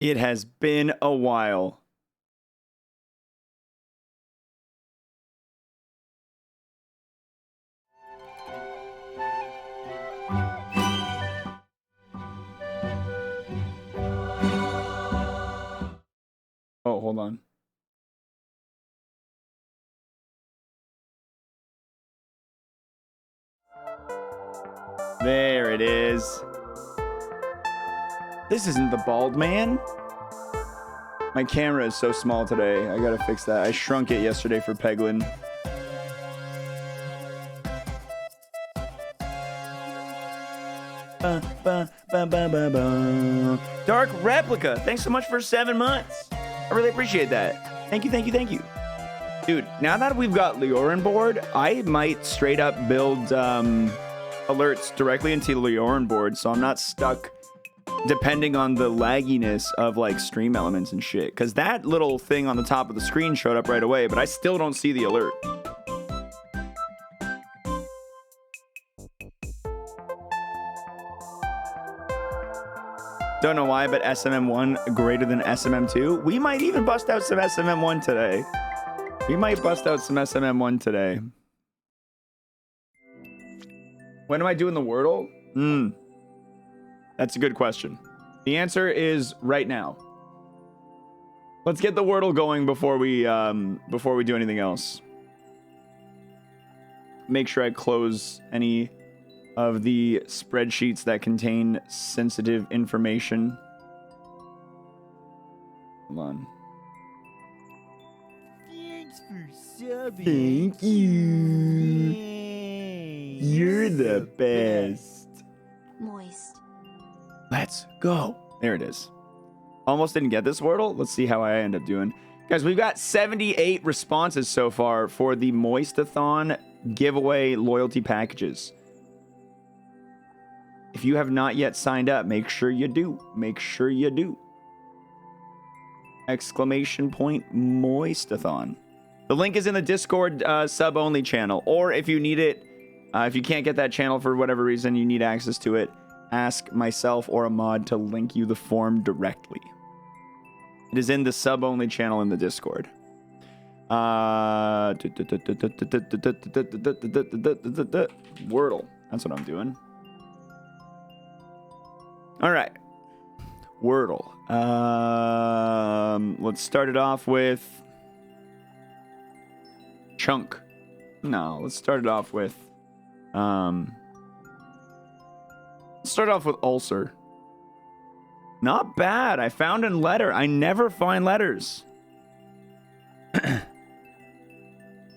It has been a while. Oh, hold on. There it is. This isn't the bald man. My camera is so small today. I gotta fix that. I shrunk it yesterday for Peglin. Dark Replica, thanks so much for 7 months. I really appreciate that. Thank you, thank you, thank you. Dude, now that we've got Leorin board, I might straight up build alerts directly into Leorin board, so I'm not stuck depending on the lagginess of like stream elements and shit. Because that little thing on the top of the screen showed up right away, but I still don't see the alert. Don't know why, but SMM1 greater than SMM2. We might even bust out some SMM1 today. We might bust out some SMM1 today. When am I doing the Wordle? That's a good question. The answer is right now. Let's get the Wordle going before we do anything else. Make sure I close any of the spreadsheets that contain sensitive information. Hold on. Thanks for subbing. Thank you. You're the best. Moist. Let's go. There it is. Almost didn't get this Wordle. Let's see how I end up doing. Guys, we've got 78 responses so far for the Moistathon giveaway loyalty packages. If you have not yet signed up, make sure you do. Make sure you do. Exclamation point Moistathon. The link is in the Discord sub-only channel. Or if you need it, if you can't get that channel for whatever reason, you need access to it, ask myself or a mod to link you the form directly. It is in the sub-only channel in the Discord. Wordle. That's what I'm doing. All right. Wordle. Let's start it off with Chunk. No, let's start it off with Ulcer. Not bad. I found a letter. I never find letters.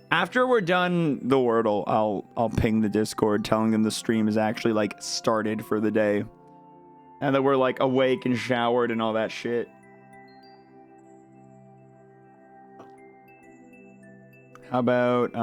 After we're done the Wordle, I'll ping the Discord telling them the stream is actually like started for the day. And that we're like awake and showered and all that shit. How about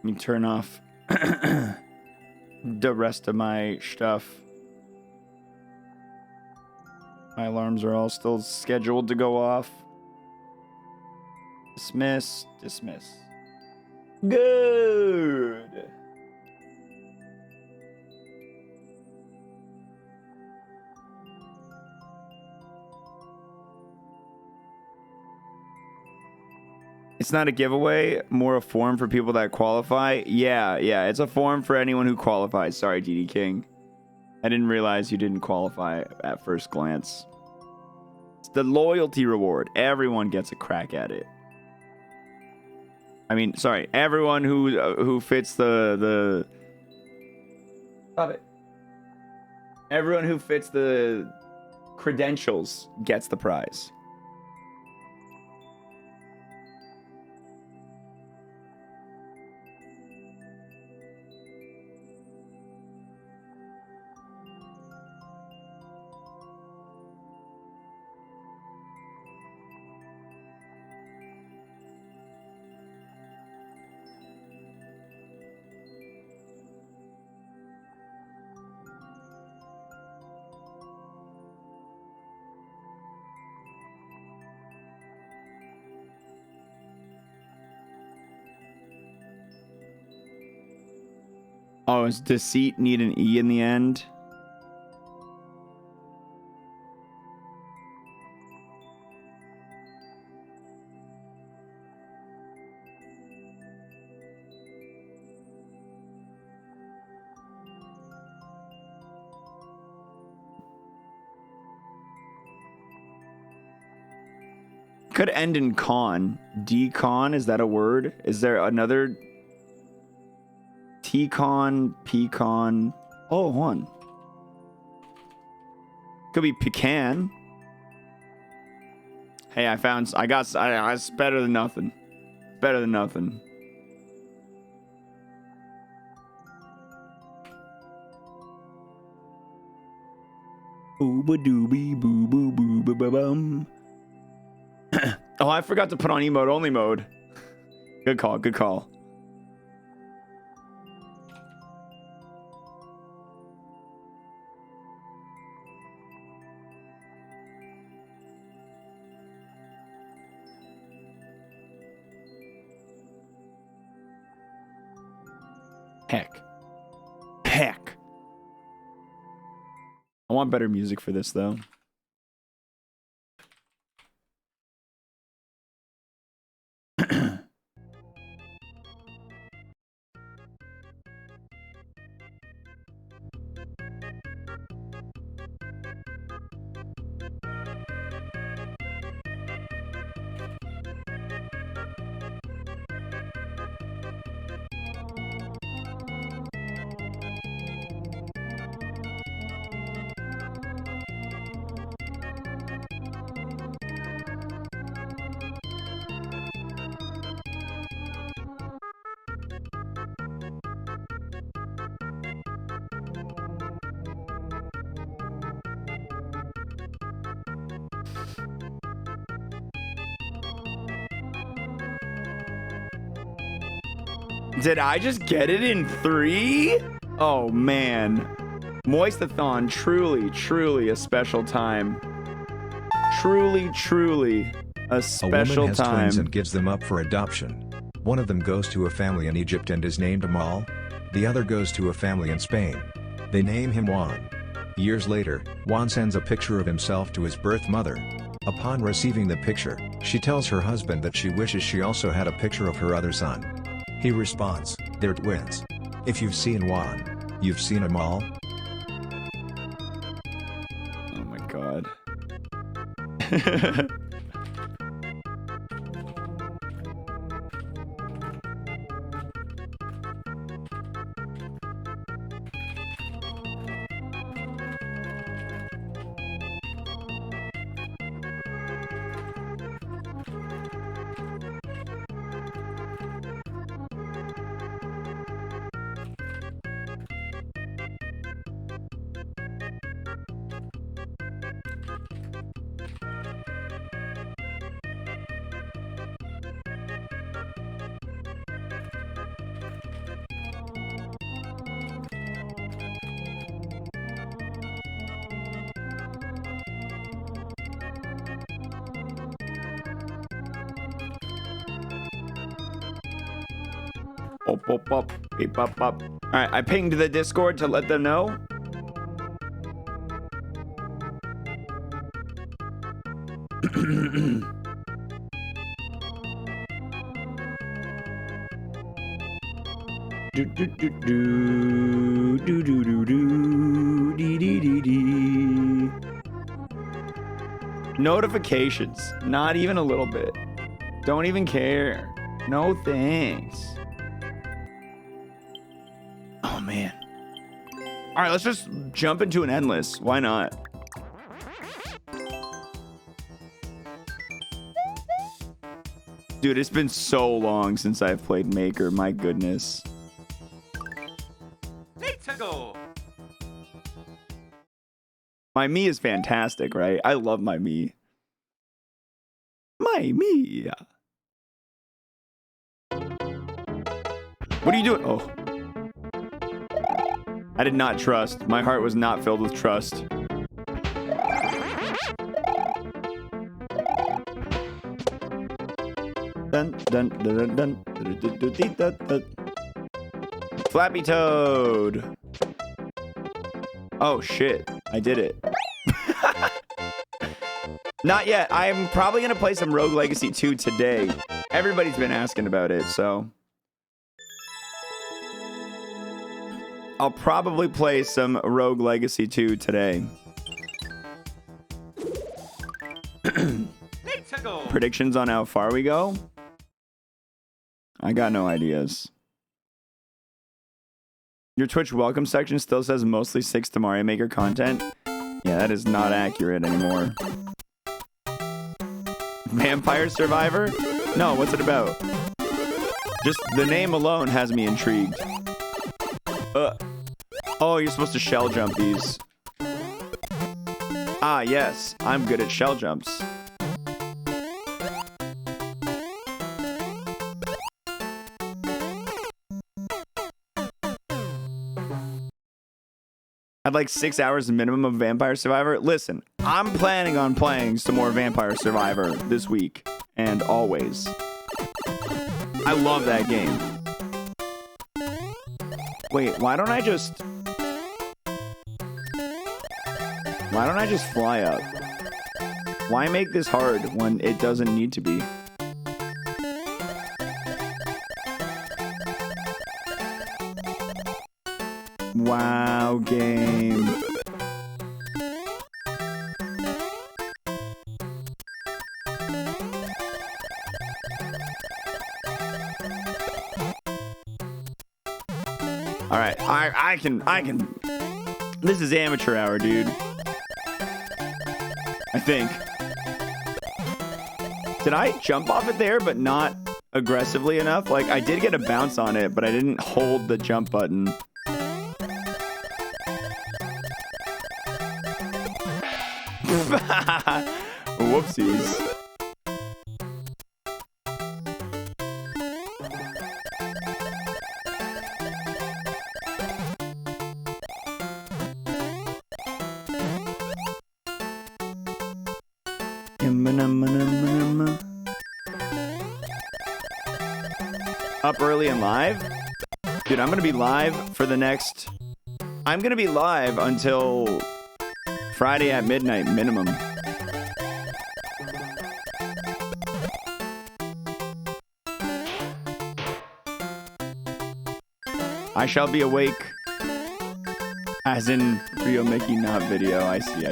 let me turn off the rest of my stuff. My alarms are all still scheduled to go off. Dismiss, dismiss. Good. It's not a giveaway, more a form for people that qualify. Yeah, it's a form for anyone who qualifies. Sorry, GD King. I didn't realize you didn't qualify at first glance. It's the loyalty reward. Everyone gets a crack at it. I mean, sorry, everyone who fits the Stop it. Everyone who fits the credentials gets the prize. Oh, does deceit need an E in the end? Could end in con. Decon, is that a word? Is there another T-con, P-con? Oh, one. Could be pecan. Hey, I it's better than nothing. Better than nothing. Ooba-dooby, boo-boo-boo-ba-bum. Oh, I forgot to put on emote only mode. Good call, good call. Heck. I want better music for this, though. Did I just get it in 3? Oh, man. Moistathon, truly a special time. Truly a special time. A woman has twins and gives them up for adoption. One of them goes to a family in Egypt and is named Amal. The other goes to a family in Spain. They name him Juan. Years later, Juan sends a picture of himself to his birth mother. Upon receiving the picture, she tells her husband that she wishes she also had a picture of her other son. He responds, "They're twins. If you've seen Juan, you've seen Amal." Oh my god. Pop. Beep, pop. All right, I pinged the Discord to let them know. Do, do, do, do, do, do, do, do, dee, dee, dee, dee. Notifications. Not even a little bit. Don't even care. No thanks. Oh, man. All right, let's just jump into an endless. Why not? Dude, it's been so long since I've played Maker. My goodness. My Mii is fantastic, right? I love my Mii. My Mii. What are you doing? Oh. I did not trust. My heart was not filled with trust. Dun, dun, dun, dun, dun, dun, dun, dun. Flappy Toad. Oh, shit. I did it. Not yet. I'm probably going to play some Rogue Legacy 2 today. Everybody's been asking about it, so... I'll probably play some Rogue Legacy 2 today. Predictions on how far we go? I got no ideas. Your Twitch welcome section still says mostly 6 to Mario Maker content. Yeah, that is not accurate anymore. Vampire Survivor? No, what's it about? Just the name alone has me intrigued. Oh, you're supposed to shell jump these. Ah, yes, I'm good at shell jumps. I'd like 6 hours minimum of Vampire Survivor. Listen, I'm planning on playing some more Vampire Survivor this week and always. I love that game. Wait, why don't I just fly up? Why make this hard when it doesn't need to be? Wow, game. All right, I can. This is amateur hour, dude. I think. Did I jump off it there, but not aggressively enough? Like, I did get a bounce on it, but I didn't hold the jump button. Whoopsies. Up early and live? Dude, I'm gonna be live for the next... I'm gonna be live until Friday at midnight minimum. I shall be awake. As in Rio Mickey, not video. I see.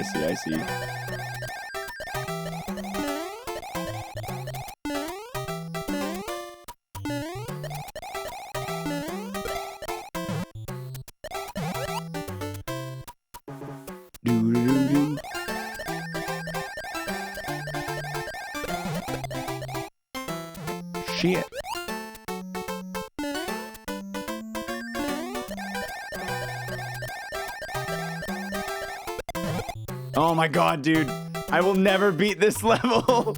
Shit. Oh my god, dude. I will never beat this level.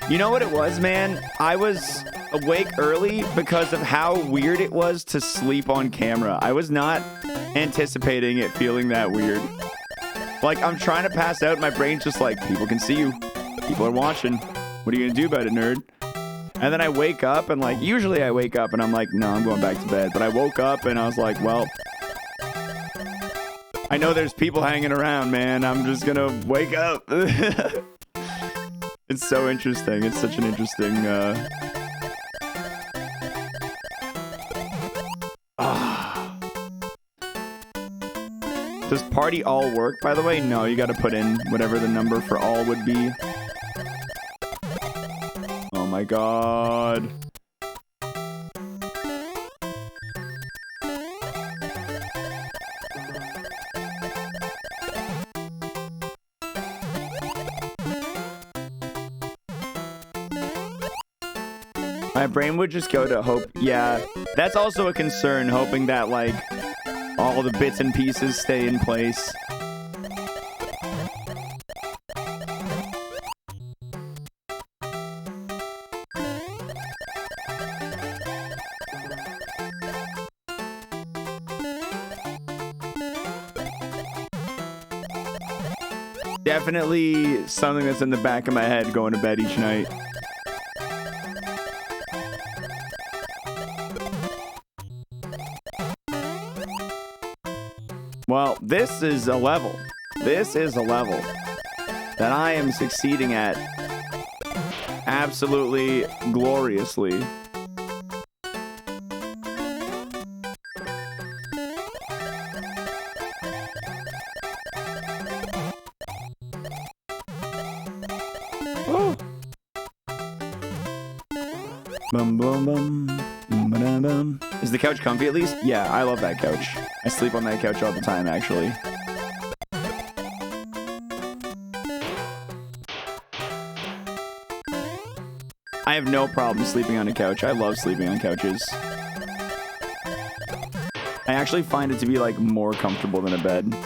You know what it was, man? I was awake early because of how weird it was to sleep on camera. I was not anticipating it feeling that weird. Like, I'm trying to pass out. My brain's just like, people can see you. People are watching. What are you gonna do about it, nerd? And then I wake up and, like, usually I wake up and I'm like, no, I'm going back to bed. But I woke up and I was like, well, I know there's people hanging around, man. I'm just gonna wake up. It's so interesting. It's such an interesting Does party all work, by the way? No, you got to put in whatever the number for all would be. Oh my god. My brain would just go to hope. Yeah, that's also a concern, hoping that, like, all the bits and pieces stay in place. Definitely something that's in the back of my head going to bed each night. Well, this is a level. This is a level that I am succeeding at absolutely gloriously. Oh. Bum, bum, bum. Ba-da-bum. Is the couch comfy at least? Yeah, I love that couch. I sleep on that couch all the time, actually. I have no problem sleeping on a couch. I love sleeping on couches. I actually find it to be, like, more comfortable than a bed.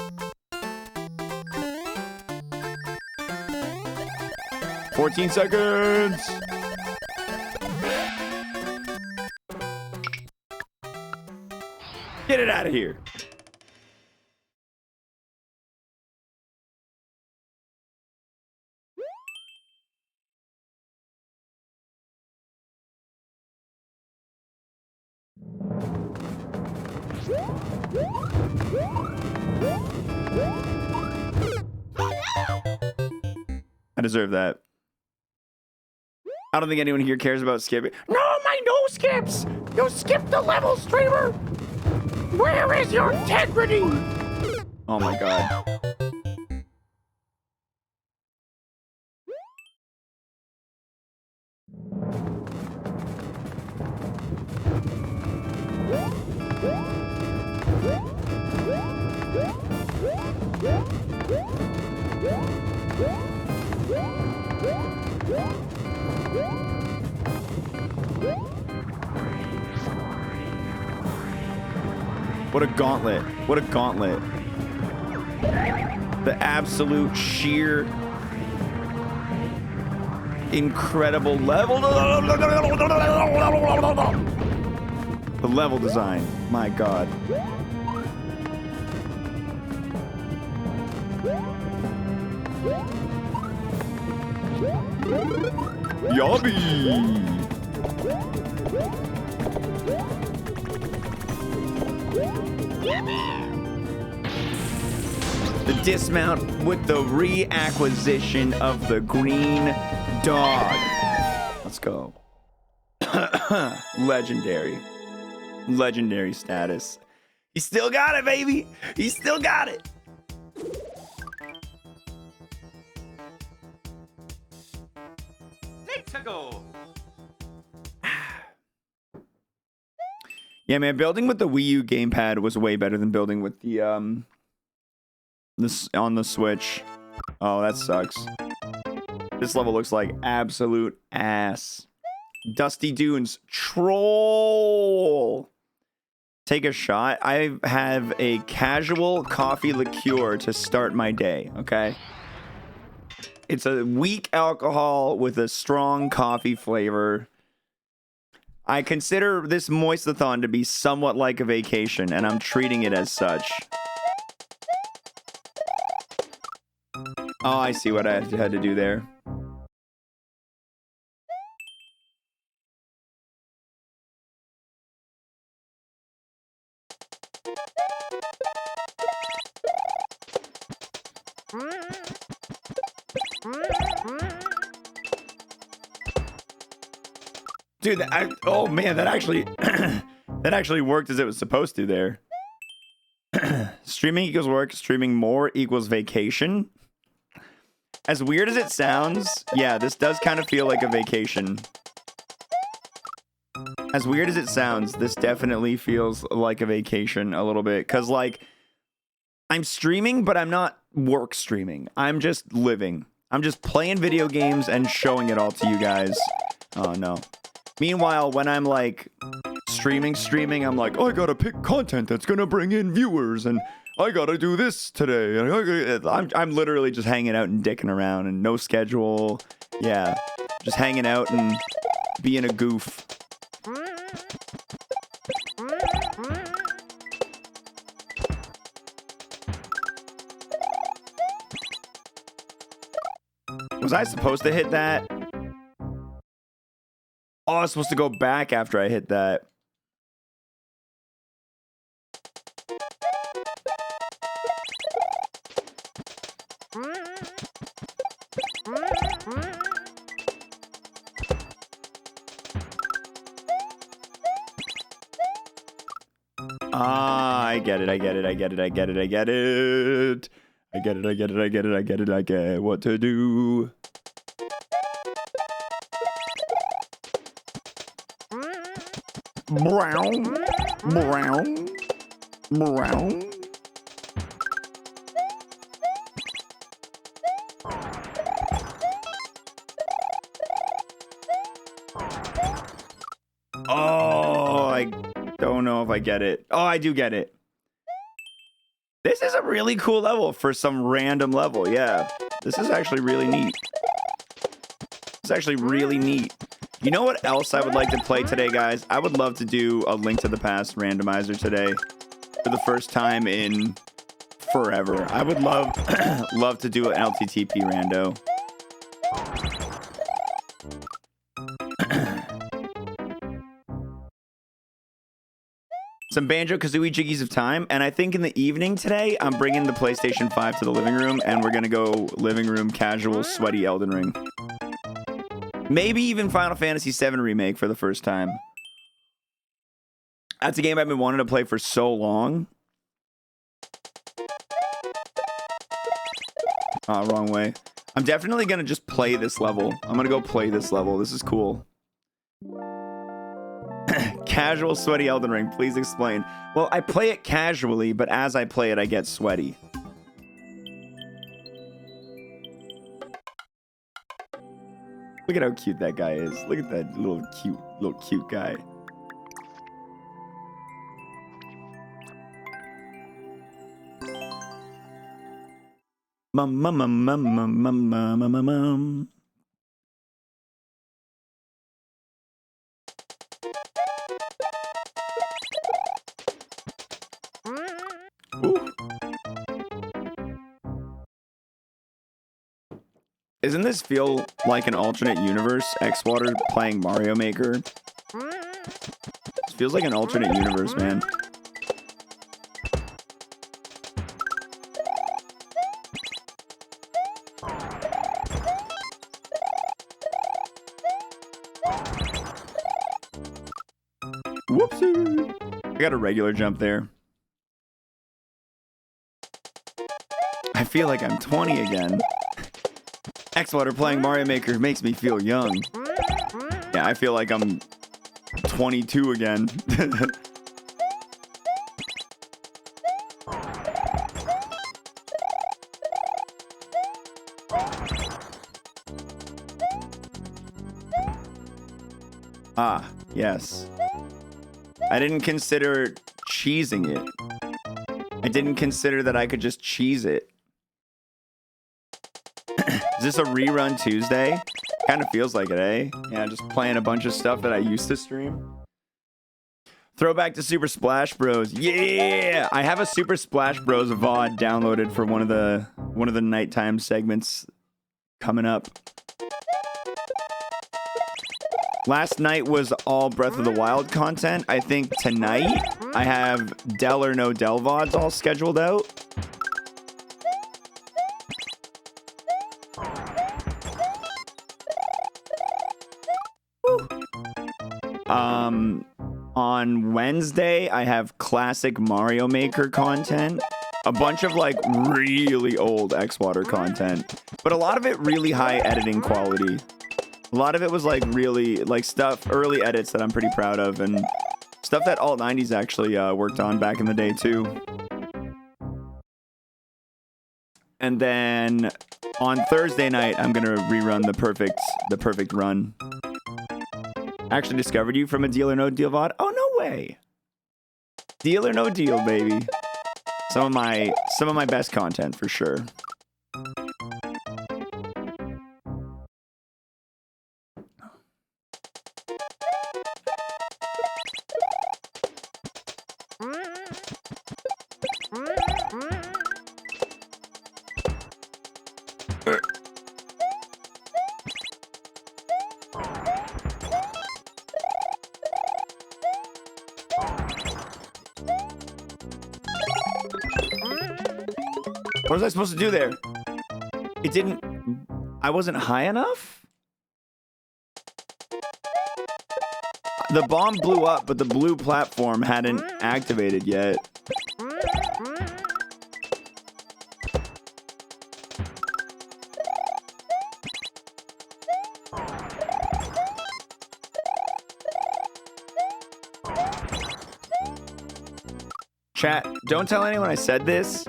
"14 seconds! Get it out of here. I deserve that. I don't think anyone here cares about skipping. No, my no skips! You skipped the level, streamer! Where is your integrity? Oh my god. What a gauntlet. What a gauntlet. The absolute sheer incredible level. The level design. My god. Yobby. The dismount with the reacquisition of the green dog. Let's go. Legendary. Legendary status. He still got it, baby. He still got it. Let's go. Yeah, man, building with the Wii U gamepad was way better than building with the this on the Switch. Oh, that sucks. This level looks like absolute ass. Dusty Dunes troll. Take a shot. I have a casual coffee liqueur to start my day, okay? It's a weak alcohol with a strong coffee flavor. I consider this Moistathon to be somewhat like a vacation, and I'm treating it as such. Oh, I see what I had to do there. Dude, oh man, that actually that actually worked as it was supposed to there. Streaming equals work. Streaming more equals vacation. As weird as it sounds, yeah, this does kind of feel like a vacation. As weird as it sounds, this definitely feels like a vacation a little bit. Because, like, I'm streaming, but I'm not work streaming. I'm just living. I'm just playing video games and showing it all to you guys. Oh, no. Meanwhile, when I'm, like, streaming, I'm like, oh, I gotta pick content that's gonna bring in viewers, and I gotta do this today. I'm literally just hanging out and dicking around and no schedule. Yeah, just hanging out and being a goof. Was I supposed to hit that? Oh, I was supposed to go back after I hit that. Ah, I get it. I get what to do. Brown. Oh, I don't know if I get it. Oh, I do get it. This is a really cool level for some random level. Yeah, this is actually really neat. It's actually really neat. You know what else I would like to play today, guys? I would love to do a Link to the Past randomizer today for the first time in forever. I would love love to do an LTTP rando. Some Banjo-Kazooie Jiggies of Time, and I think in the evening today, I'm bringing the PlayStation 5 to the living room, and we're gonna go living room casual sweaty Elden Ring. Maybe even Final Fantasy VII Remake for the first time. That's a game I've been wanting to play for so long. Wrong way. I'm definitely gonna just play this level. I'm gonna go play this level. This is cool. Casual sweaty Elden Ring, please explain. Well, I play it casually, but as I play it, I get sweaty. Look at how cute that guy is. Look at that little cute guy. Mum. Ooh. Doesn't this feel like an alternate universe? Xwater playing Mario Maker. This feels like an alternate universe, man. Whoopsie! I got a regular jump there. I feel like I'm 20 again. Xwater playing Mario Maker makes me feel young. Yeah, I feel like I'm 22 again. Ah, yes. I didn't consider cheesing it. I didn't consider that I could just cheese it. Is this a rerun Tuesday? Kind of feels like it, eh? Yeah, just playing a bunch of stuff that I used to stream. Throwback to Super Splash Bros. Yeah! I have a Super Splash Bros VOD downloaded for one of the nighttime segments coming up. Last night was all Breath of the Wild content. I think tonight I have Dell or No Dell VODs all scheduled out. On Wednesday, I have classic Mario Maker content. a bunch of like really old xwater content, but a lot of it really high editing quality. A lot of it was like really like stuff, early edits that I'm pretty proud of, and stuff that Alt 90s actually worked on back in the day too. And then on Thursday night, I'm gonna rerun the perfect run. Actually discovered you from a Deal or No Deal VOD. Oh no way! Deal or No Deal, baby. Some of my best content for sure. What was I supposed to do there? It didn't... I wasn't high enough? The bomb blew up, but the blue platform hadn't activated yet. Chat, don't tell anyone I said this.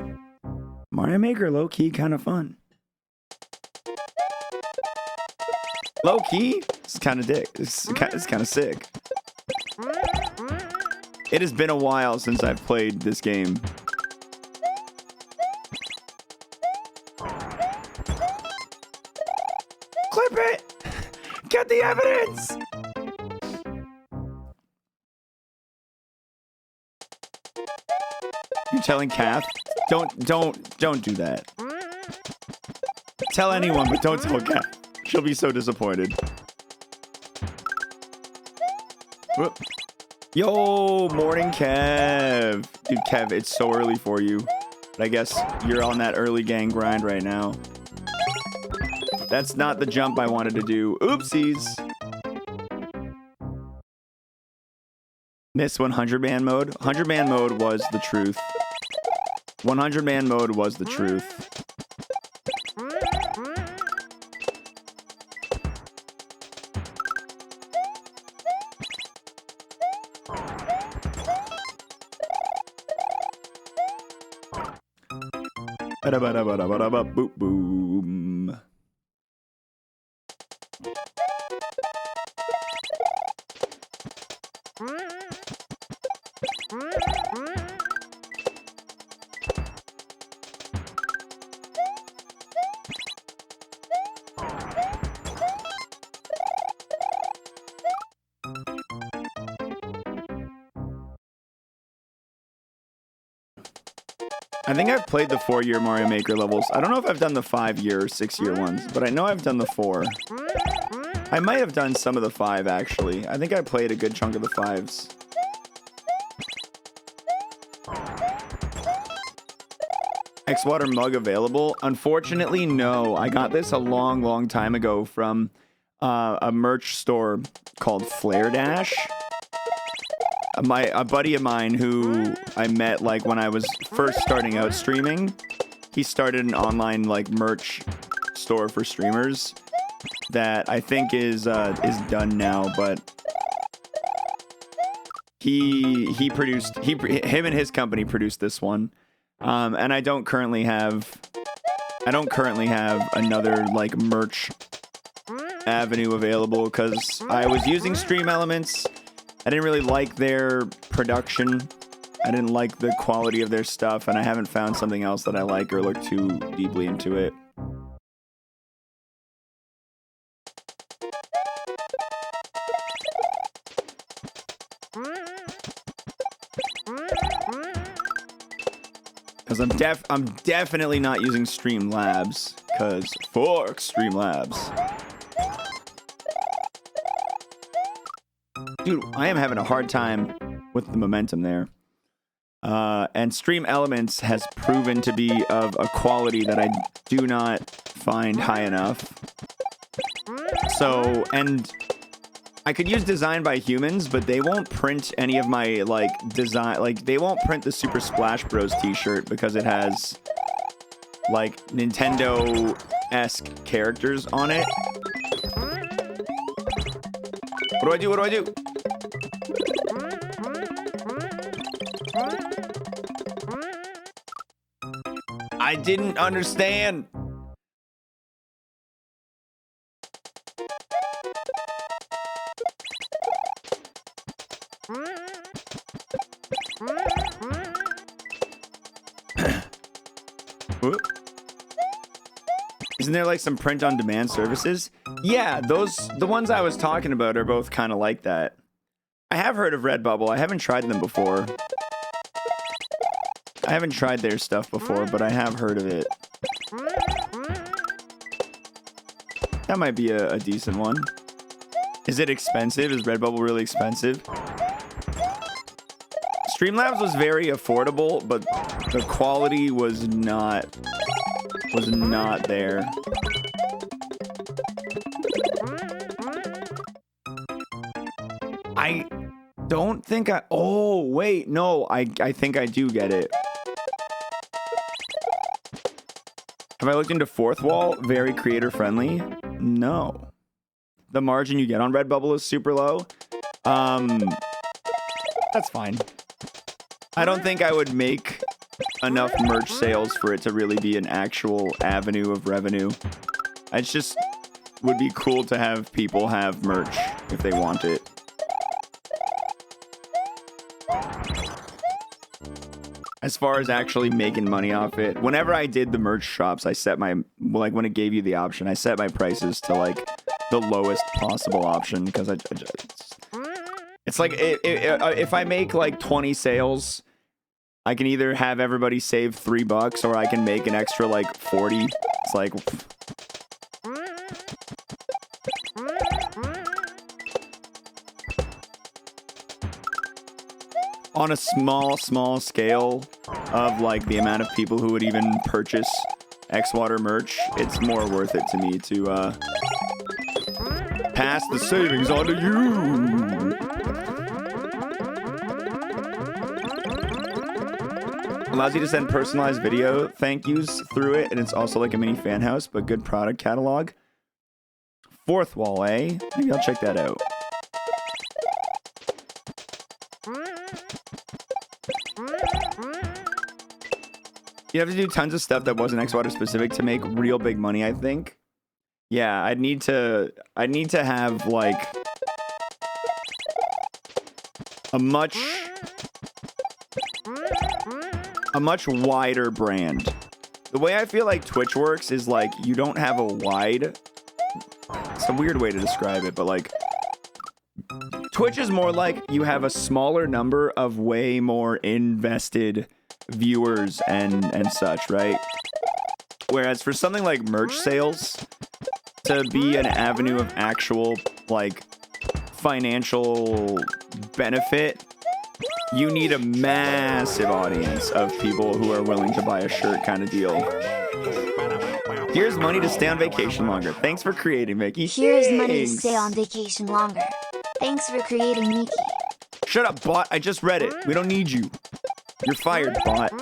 Mario Maker low-key kind of fun. Low-key? It's kind of dick. It's kind of sick. It has been a while since I've played this game. Clip it! Get the evidence! You're telling Kath? Don't do that. Tell anyone, but don't tell Kath. She'll be so disappointed. Whoop. Yo, morning, Kev. Dude, Kev, it's so early for you. But I guess you're on that early gang grind right now. That's not the jump I wanted to do. Oopsies. Miss 100-man mode. 100-man mode was the truth. 100-man mode was the truth. Boop boom. I think I've played the 4-year Mario Maker levels. I don't know if I've done the 5-year or 6-year ones, but I know I've done the 4. I might have done some of the 5, actually. I think I played a good chunk of the 5s. xwater mug available? Unfortunately, no. I got this a long time ago from a merch store called Flare Dash. A buddy of mine who I met like when I was first starting out streaming, he started an online like merch store for streamers that I think is done now, but him and his company produced this one, and I don't currently have another like merch avenue available because I was using Stream Elements. I didn't really like their production. I didn't like the quality of their stuff, and I haven't found something else that I like or look too deeply into it. Because I'm definitely not using Streamlabs, because fuck Streamlabs. Dude, I am having a hard time with the momentum there. And Stream Elements has proven to be of a quality that I do not find high enough. So, and I could use design by humans, but they won't print any of my like design. Like they won't print the Super Splash Bros t-shirt because it has like Nintendo-esque characters on it. What do I do? What do I do? I didn't understand. Isn't there like some print on demand services? Yeah, the ones I was talking about are both kind of like that. I have heard of Redbubble. I haven't tried them before. I haven't tried their stuff before, but I have heard of it. That might be a decent one. Is it expensive? Is Redbubble really expensive? Streamlabs was very affordable, but the quality was not there. I don't think I... Oh, wait. No, I think I do get it. Have I looked into Fourth Wall? Very creator friendly? No. The margin you get on Redbubble is super low. That's fine. I don't think I would make enough merch sales for it to really be an actual avenue of revenue. It just would be cool to have people have merch if they want it. As far as actually making money off it, whenever I did the merch shops, I set my, like when it gave you the option, I set my prices to like the lowest possible option because it's like if I make like 20 sales, I can either have everybody save $3 or I can make an extra like 40. It's like on a small scale of like the amount of people who would even purchase xwater merch, it's more worth it to me to pass the savings on to you. Allows you to send personalized video thank yous through it, and it's also like a mini fan house, but good product catalog. Fourth Wall, eh? Maybe I'll check that out. You have to do tons of stuff that wasn't xwater specific to make real big money, I think. Yeah, I'd need to have like a much wider brand. The way I feel like Twitch works is like you don't have a wide, it's a weird way to describe it, but like Twitch is more like you have a smaller number of way more invested viewers and such, right? Whereas for something like merch sales to be an avenue of actual like financial benefit, you need a massive audience of people who are willing to buy a shirt kind of deal. Here's money to stay on vacation longer. Thanks for creating, Mickey. Here's money to stay on vacation longer. Thanks for creating, Mickey. Shut up, bot. I just read it. We don't need you. You're fired, bot.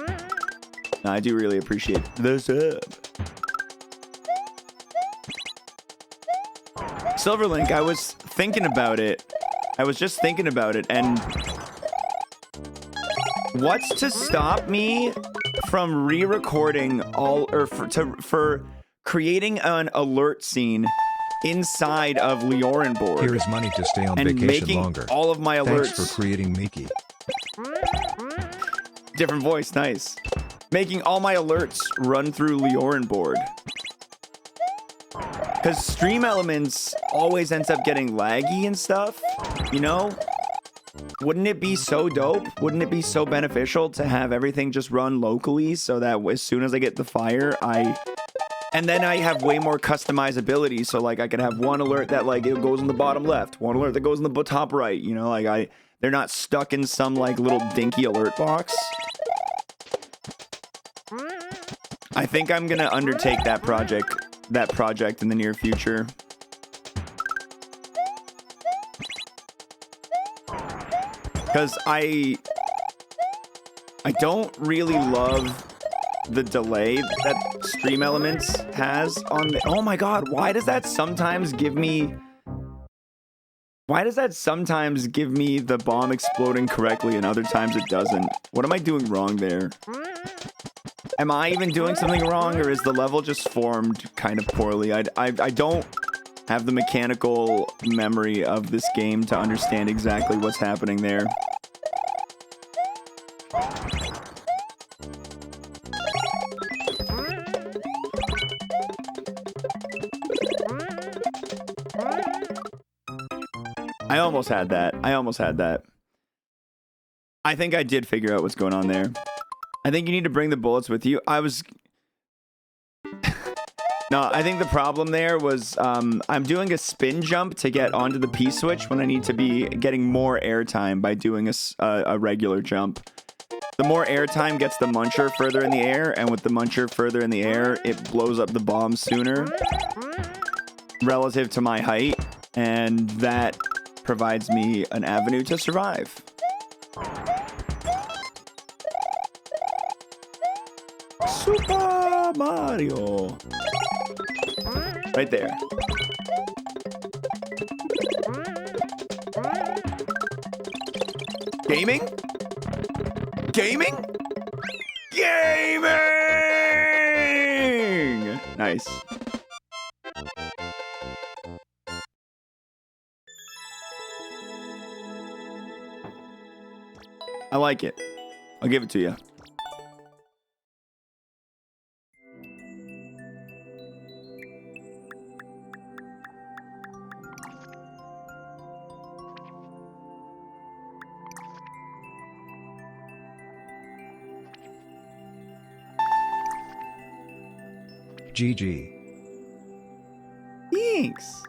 No, I do really appreciate the sub. Silverlink, I was thinking about it. I was just thinking about it, and what's to stop me from re-recording all, or for creating an alert scene inside of Leorenborg? Here is money to stay on and vacation making longer. all of my alerts. Thanks for creating Mickey. Different voice, nice. Making all my alerts run through Leorenborg. Because Stream Elements always ends up getting laggy and stuff, you know? Wouldn't it be so dope? Wouldn't it be so beneficial to have everything just run locally so that as soon as I get the fire, and then I have way more customizability, so like I could have one alert that like it goes in the bottom left, one alert that goes in the top right, you know, like they're not stuck in some like little dinky alert box. I think I'm gonna undertake that project in the near future. because I don't really love the delay that Stream Elements has on the... Oh my god, why does that sometimes give me... Why does that sometimes give me the bomb exploding correctly and other times it doesn't? What am I doing wrong there? Am I even doing something wrong, or is the level just formed kind of poorly? I don't have the mechanical memory of this game to understand exactly what's happening there. I almost had that. I almost had that. I think I did figure out what's going on there. I think you need to bring the bullets with you. I was... No, I think the problem there was I'm doing a spin jump to get onto the P-switch when I need to be getting more airtime by doing a regular jump. The more airtime gets the muncher further in the air, and with the muncher further in the air, it blows up the bomb sooner relative to my height, and that provides me an avenue to survive. Super Mario. Right there. Gaming? Gaming? Gaming! Nice. I like it. I'll give it to you. GG. Thanks.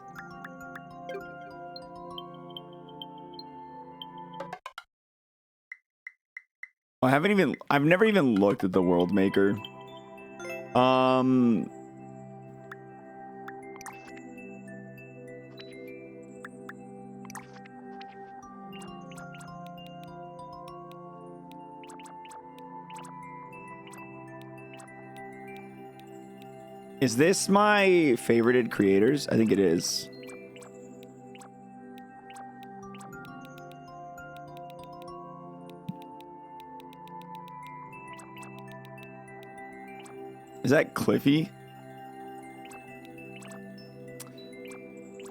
I've never even looked at the world maker. Is this my favorited creators? I think it is. Is that Cliffy?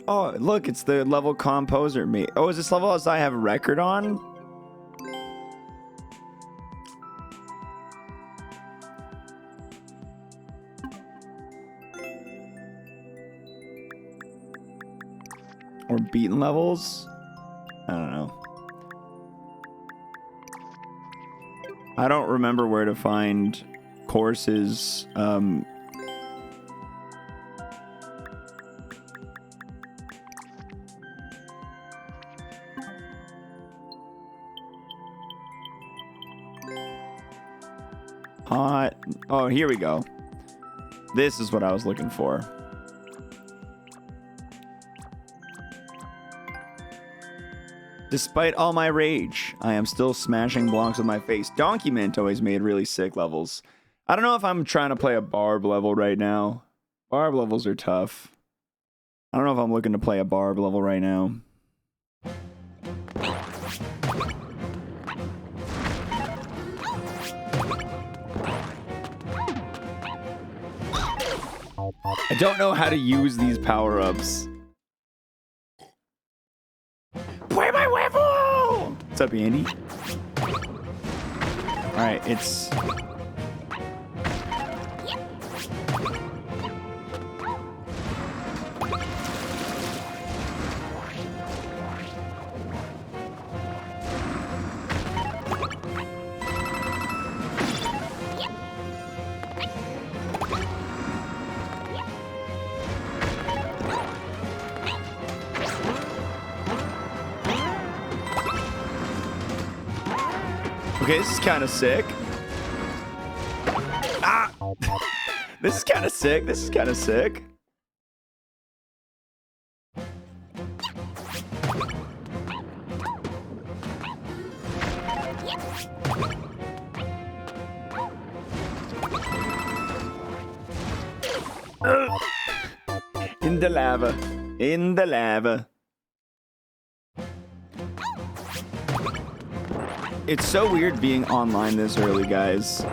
Oh, look, it's the level composer me. Oh, is this level as I have a record on? Or beaten levels? I don't know. I don't remember where to find courses. Oh, here we go. This is what I was looking for. Despite all my rage, I am still smashing blocks with my face. Donkey Mint always made really sick levels. I don't know if I'm trying to play a barb level right now. Barb levels are tough. I don't know if I'm looking to play a barb level right now. I don't know how to use these power-ups. Play my level! What's up, Andy? Alright, it's... Okay, this is kind of sick. Ah! This is kind of sick. This is kind of sick. In the lava. In the lava. It's so weird being online this early, guys.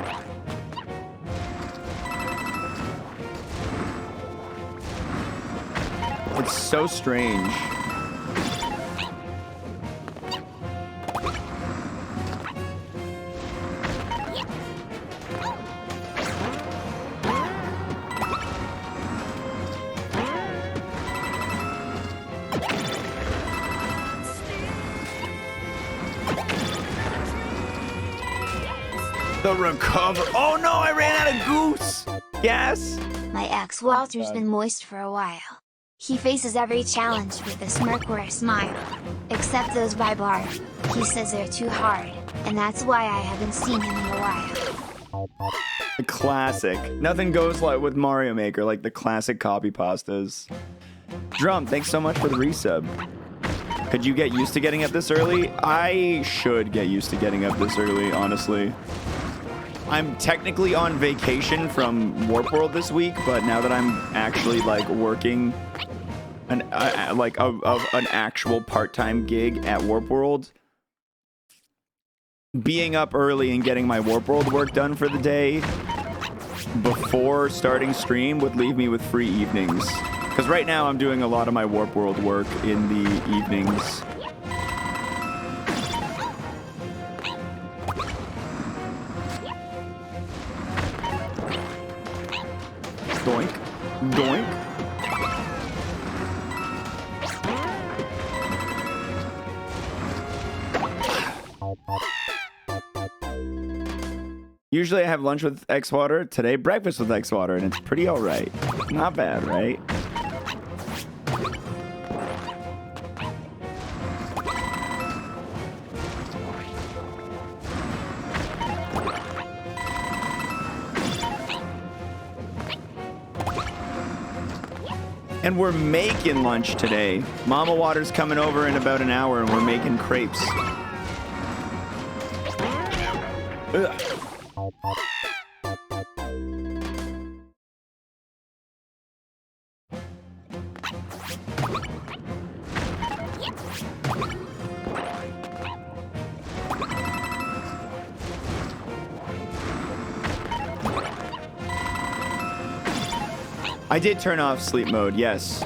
It's so strange. The recover. Oh no, I ran out of goose. Gas. My xwater's been moist for a while. He faces every challenge with a smirk or a smile. Except those by bar. He says they're too hard, and that's why I haven't seen him in a while. The classic. Nothing goes like with Mario Maker like the classic copy pastas. Drum, thanks so much for the resub. Could you get used to getting up this early? I should get used to getting up this early, honestly. I'm technically on vacation from Warp World this week, but now that I'm actually like working an actual part-time gig at Warp World, being up early and getting my Warp World work done for the day before starting stream would leave me with free evenings. Because right now I'm doing a lot of my Warp World work in the evenings. Doink. Doink. Usually I have lunch with xwater. Today, breakfast with xwater, and it's pretty alright. Not bad, right? And we're making lunch today. Mama Water's coming over in about an hour, and we're making crepes. Ugh. I did turn off sleep mode, yes.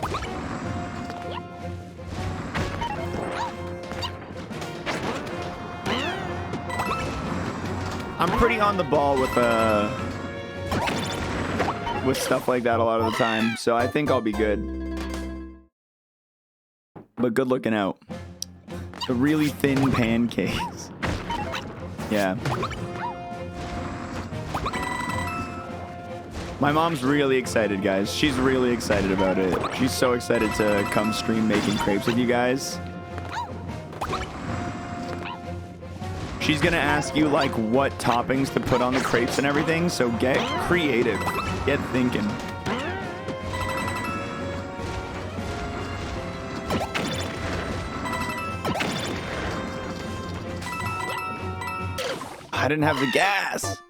I'm pretty on the ball with stuff like that a lot of the time, so I think I'll be good. But good looking out. The really thin pancakes. Yeah. My mom's really excited, guys. She's really excited about it. She's so excited to come stream making crepes with you guys. She's gonna ask you, like, what toppings to put on the crepes and everything, so get creative. Get thinking. I didn't have the gas.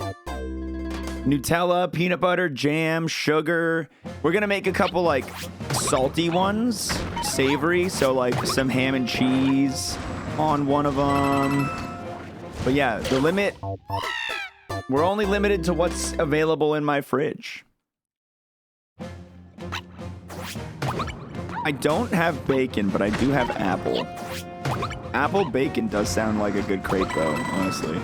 Nutella, peanut butter, jam, sugar. We're gonna make a couple like salty ones, savory, so like some ham and cheese on one of them. But yeah, the limit, we're only limited to what's available in my fridge. I don't have bacon, but I do have apple. Apple bacon does sound like a good crepe though, honestly.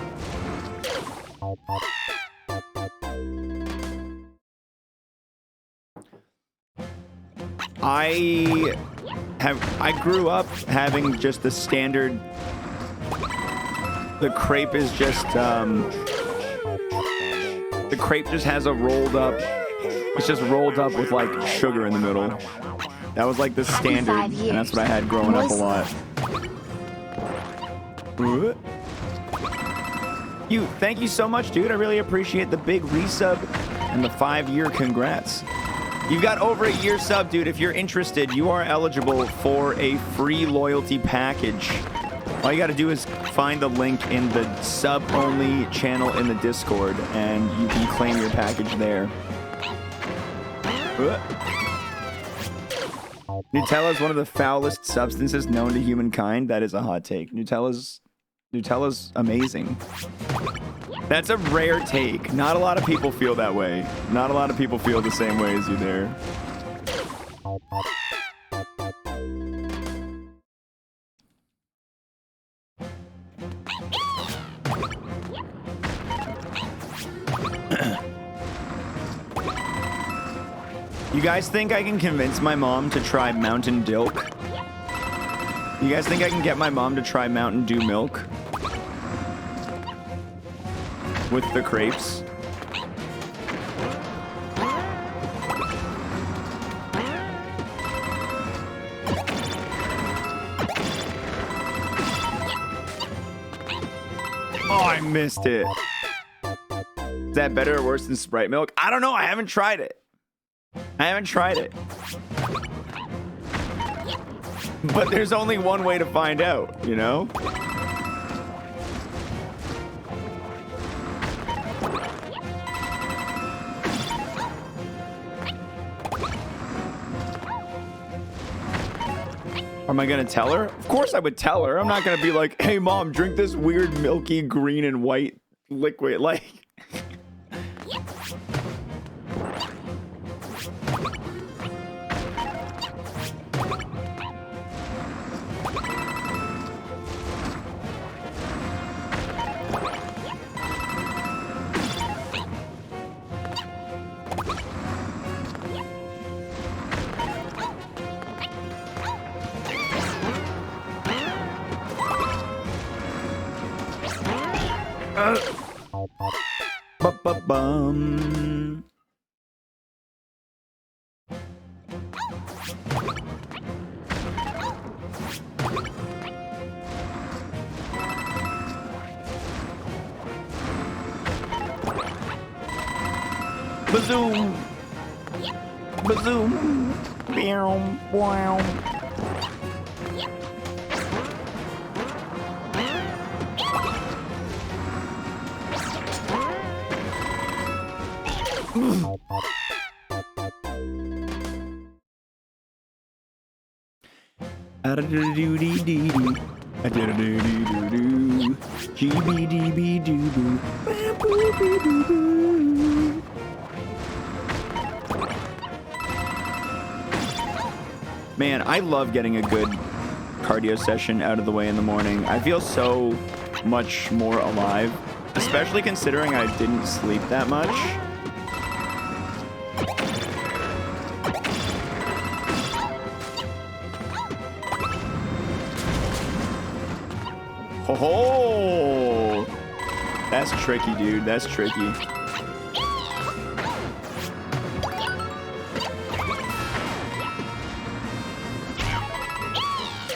I grew up having just the standard. The crepe is just the crepe just has a rolled up. It's just rolled up with like sugar in the middle. That was like the standard, and that's what I had growing up a lot. Thank you so much, dude. I really appreciate the big resub and the 5-year congrats. You've got over a year sub, dude. If you're interested, you are eligible for a free loyalty package All you got to do is find the link in the sub-only channel in the Discord, and you can claim your package there. Nutella is one of the foulest substances known to humankind. That is a hot take. Nutella's amazing. That's a rare take. Not a lot of people feel that way. Not a lot of people feel the same way as you there. You guys think I can convince my mom to try Mountain Dilk? You guys think I can get my mom to try Mountain Dew milk? With the crepes? Oh, I missed it. Is that better or worse than Sprite milk? I don't know. I haven't tried it. But there's only one way to find out, you know? Am I gonna tell her? Of course I would tell her. I'm not gonna be like, hey mom, drink this weird milky green and white liquid. Like... Ba-ba-bum. Bazoom. Bazoom. Bow, wow. Man, I love getting a good cardio session out of the way in the morning. I feel so much more alive, especially considering I didn't sleep that much. Oh, that's tricky, dude. That's tricky.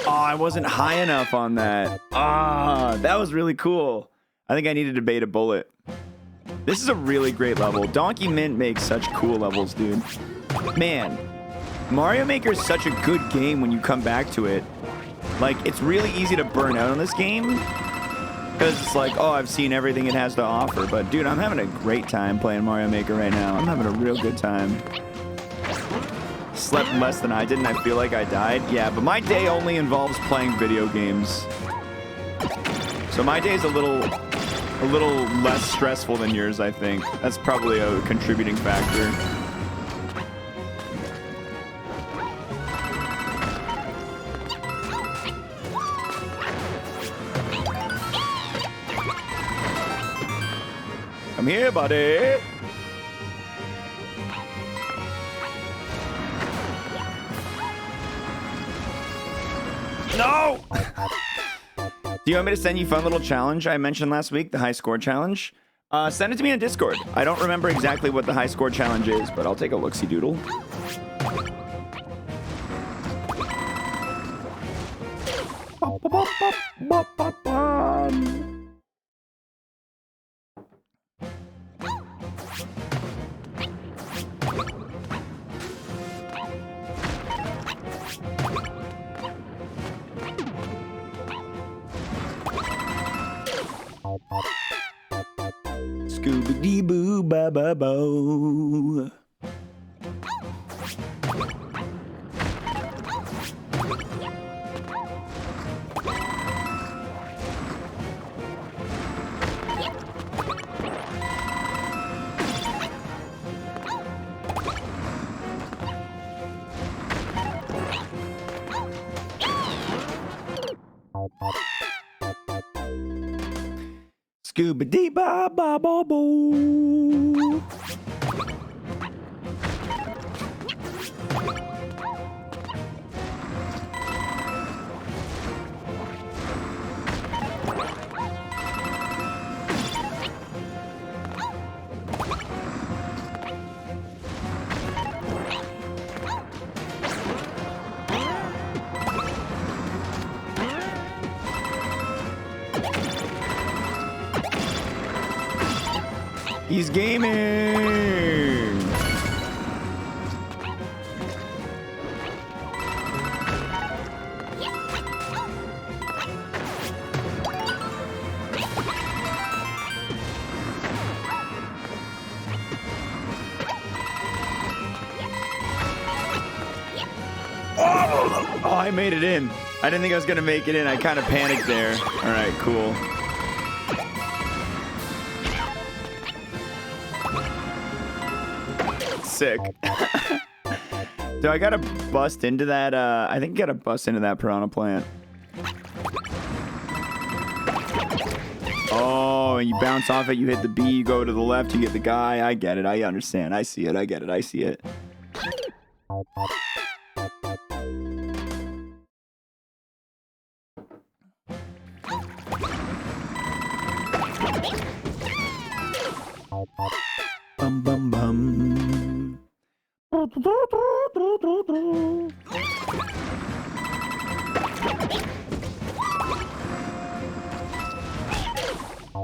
Oh, I wasn't high enough on that. Ah, that was really cool. I think I needed to bait a bullet. This is a really great level. Donkey Mint makes such cool levels, dude. Man, Mario Maker is such a good game when you come back to it. Like, it's really easy to burn out on this game because it's like, oh, I've seen everything it has to offer. But, dude, I'm having a great time playing Mario Maker right now. I'm having a real good time. Slept less than I did, and I feel like I died. Yeah, but my day only involves playing video games. So my day's a little less stressful than yours, I think. That's probably a contributing factor. Come here, buddy. No! Do you want me to send you a fun little challenge I mentioned last week, the high score challenge? Send it to me on Discord. I don't remember exactly what the high score challenge is, but I'll take a look-see doodle. Scooby dee boo ba ba bo. Scooby dee ba ba ba boo. He's gaming. Oh, I made it in. I didn't think I was gonna make it in. I kind of panicked there. All right, cool. Sick. Do I gotta bust into that? I think I gotta bust into that piranha plant. Oh, and you bounce off it, you hit the B, you go to the left, you get the guy. I get it. I understand. I see it. I get it. I see it. Bum bum bum.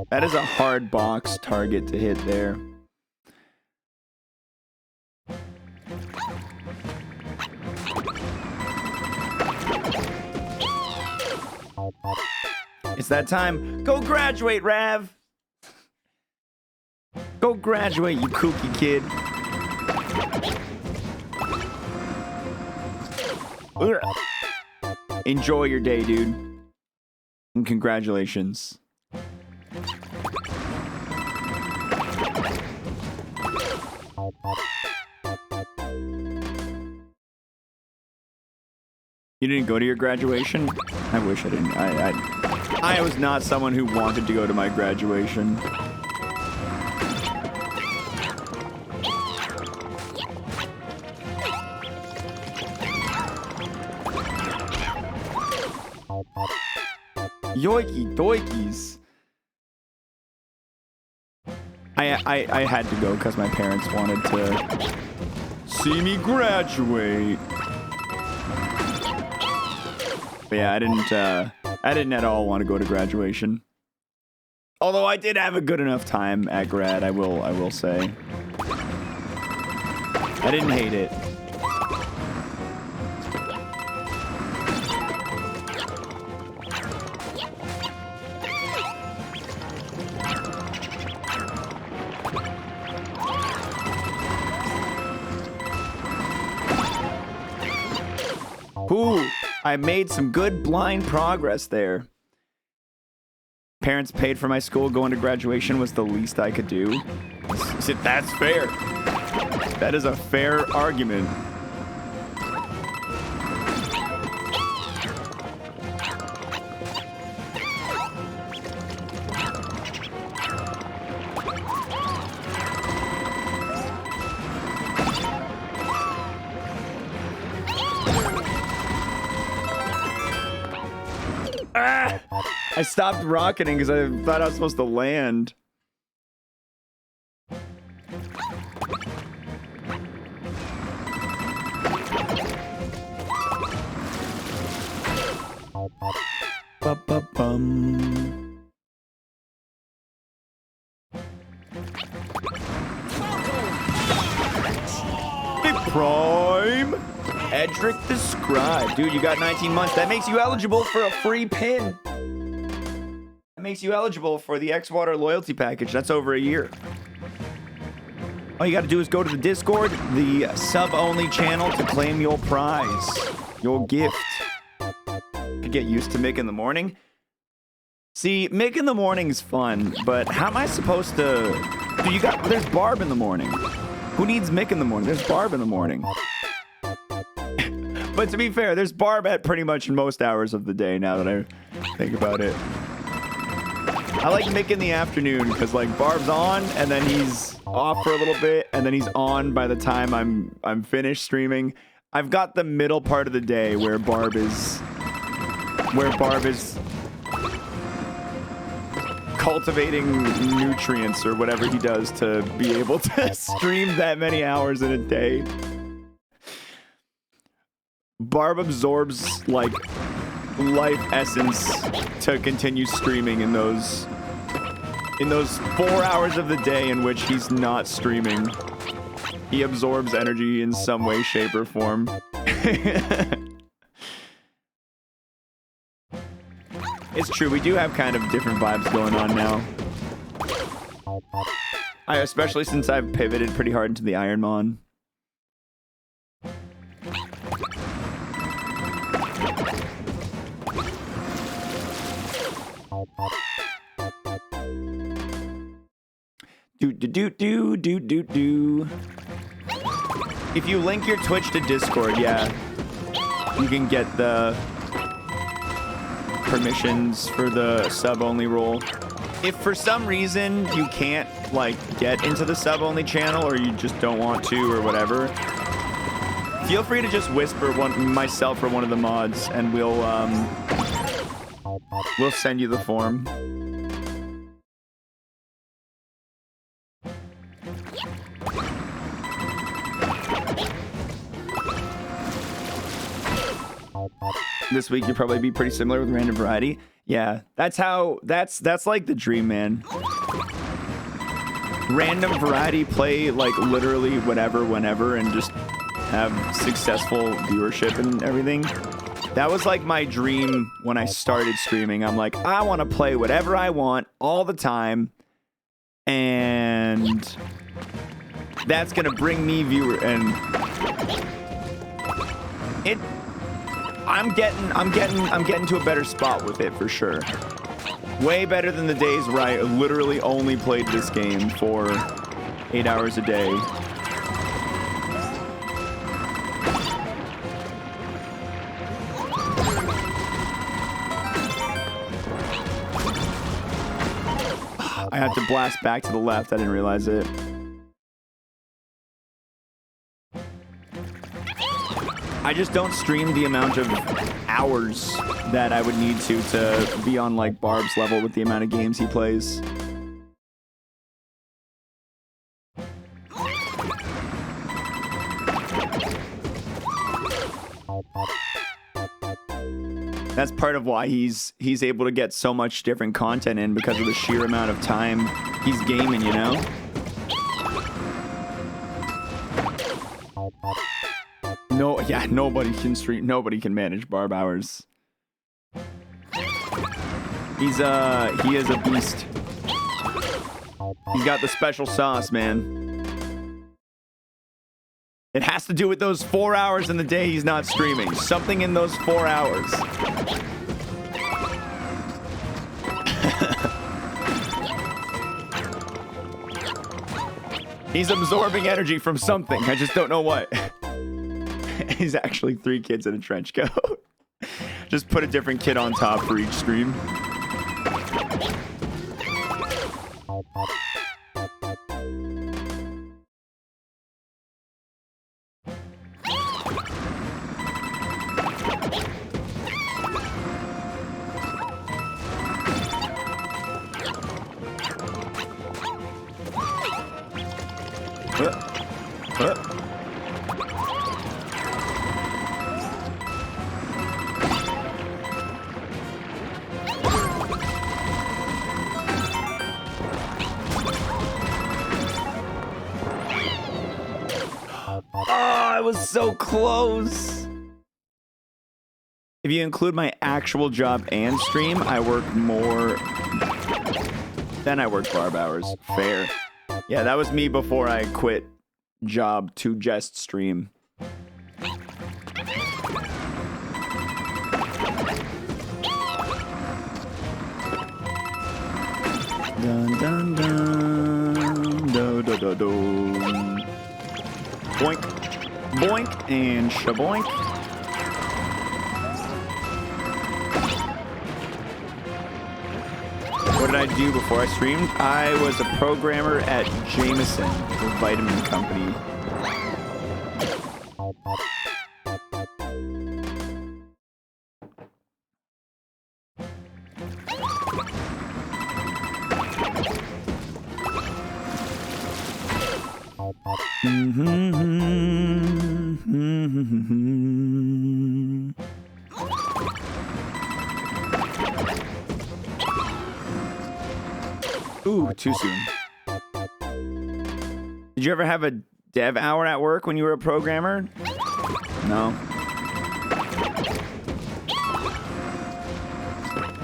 That is a hard box target to hit there. It's that time. Go graduate, Rav. Go graduate, you kooky kid. Enjoy your day, dude. And congratulations. You didn't go to your graduation? I wish I didn't. I was not someone who wanted to go to my graduation. Yoiki doikies. I had to go because my parents wanted to see me graduate. But yeah, I didn't at all want to go to graduation. Although I did have a good enough time at grad, I will say. I didn't hate it. Ooh, I made some good blind progress there. Parents paid for my school. Going to graduation was the least I could do. That's fair. That is a fair argument. I stopped rocketing because I thought I was supposed to land. Ba-ba-bum. Big Prime! Edric the Scribe. Dude, you got 19 months. That makes you eligible for a free pin. That makes you eligible for the xwater loyalty package. That's over a year. All you got to do is go to the Discord, the sub-only channel, to claim your prize, your gift. To get used to Mick in the morning. See, Mick in the morning is fun, but how am I supposed to... Dude, there's Barb in the morning. Who needs Mick in the morning? There's Barb in the morning. But to be fair, there's Barb at pretty much most hours of the day now that I think about it. I like Mick in the afternoon because like Barb's on and then he's off for a little bit and then he's on by the time I'm finished streaming. I've got the middle part of the day where Barb is cultivating nutrients or whatever he does to be able to stream that many hours in a day. Barb absorbs like life essence to continue streaming in those 4 hours of the day in which he's not streaming. He absorbs energy in some way, shape, or form. It's true, we do have kind of different vibes going on now. Especially since I've pivoted pretty hard into the Ironmon. Do. If you link your Twitch to Discord, yeah, you can get the permissions for the sub-only role. If for some reason you can't like get into the sub-only channel or you just don't want to or whatever, feel free to just whisper myself or one of the mods and we'll send you the form. This week you'll probably be pretty similar with Random Variety. Yeah, that's like the dream, man. Random Variety, play like literally whatever, whenever, and just have successful viewership and everything. That was like my dream when I started streaming. I'm like, I want to play whatever I want all the time, and that's gonna bring me viewer and it. I'm getting to a better spot with it for sure. Way better than the days where I literally only played this game for 8 hours a day. I had to blast back to the left. I didn't realize it. I just don't stream the amount of hours that I would need to be on like Barb's level with the amount of games he plays. That's part of why he's able to get so much different content in, because of the sheer amount of time he's gaming, you know? No, yeah, nobody can manage Barb hours. He is a beast. He's got the special sauce, man. It has to do with those 4 hours in the day he's not streaming. Something in those 4 hours. He's absorbing energy from something. I just don't know what. He's actually 3 kids in a trench coat. Just put a different kid on top for each stream. So close. If you include my actual job and stream, I work more than I work 12 hours. Fair. Yeah, that was me before I quit job to just stream. Dun dun dun, do do do do. Boink, boink, and shaboink. What did I do before I streamed? I was a programmer at Jameson, the vitamin company. Ooh, too soon. Did you ever have a dev hour at work when you were a programmer? No.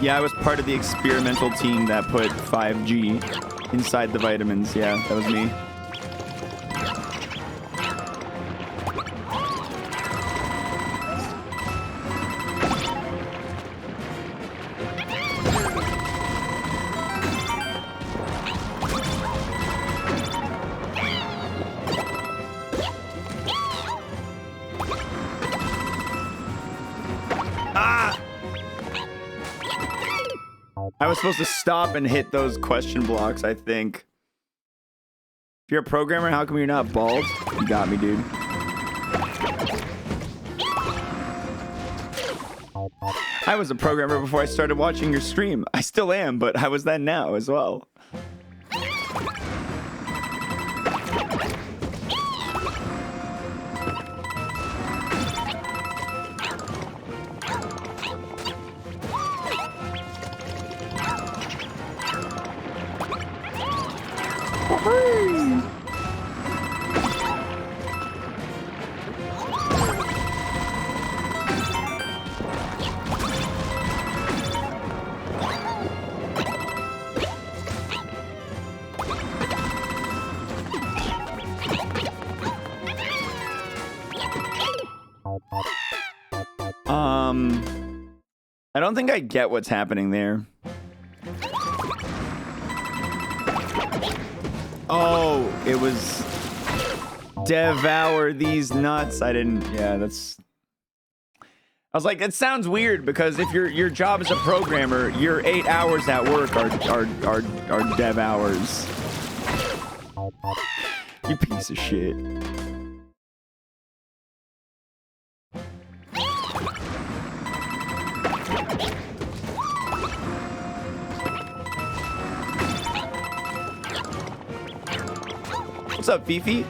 Yeah, I was part of the experimental team that put 5G inside the vitamins. Yeah, that was me. I was supposed to stop and hit those question blocks, I think. If you're a programmer, how come you're not bald? You got me, dude. I was a programmer before I started watching your stream. I still am, but I was that now as well. I don't think I get what's happening there. Oh, it was devour these nuts. I didn't. Yeah, that's. I was like, it sounds weird because if your job as a programmer, your 8 hours at work are dev hours. You piece of shit. What's up, Fifi?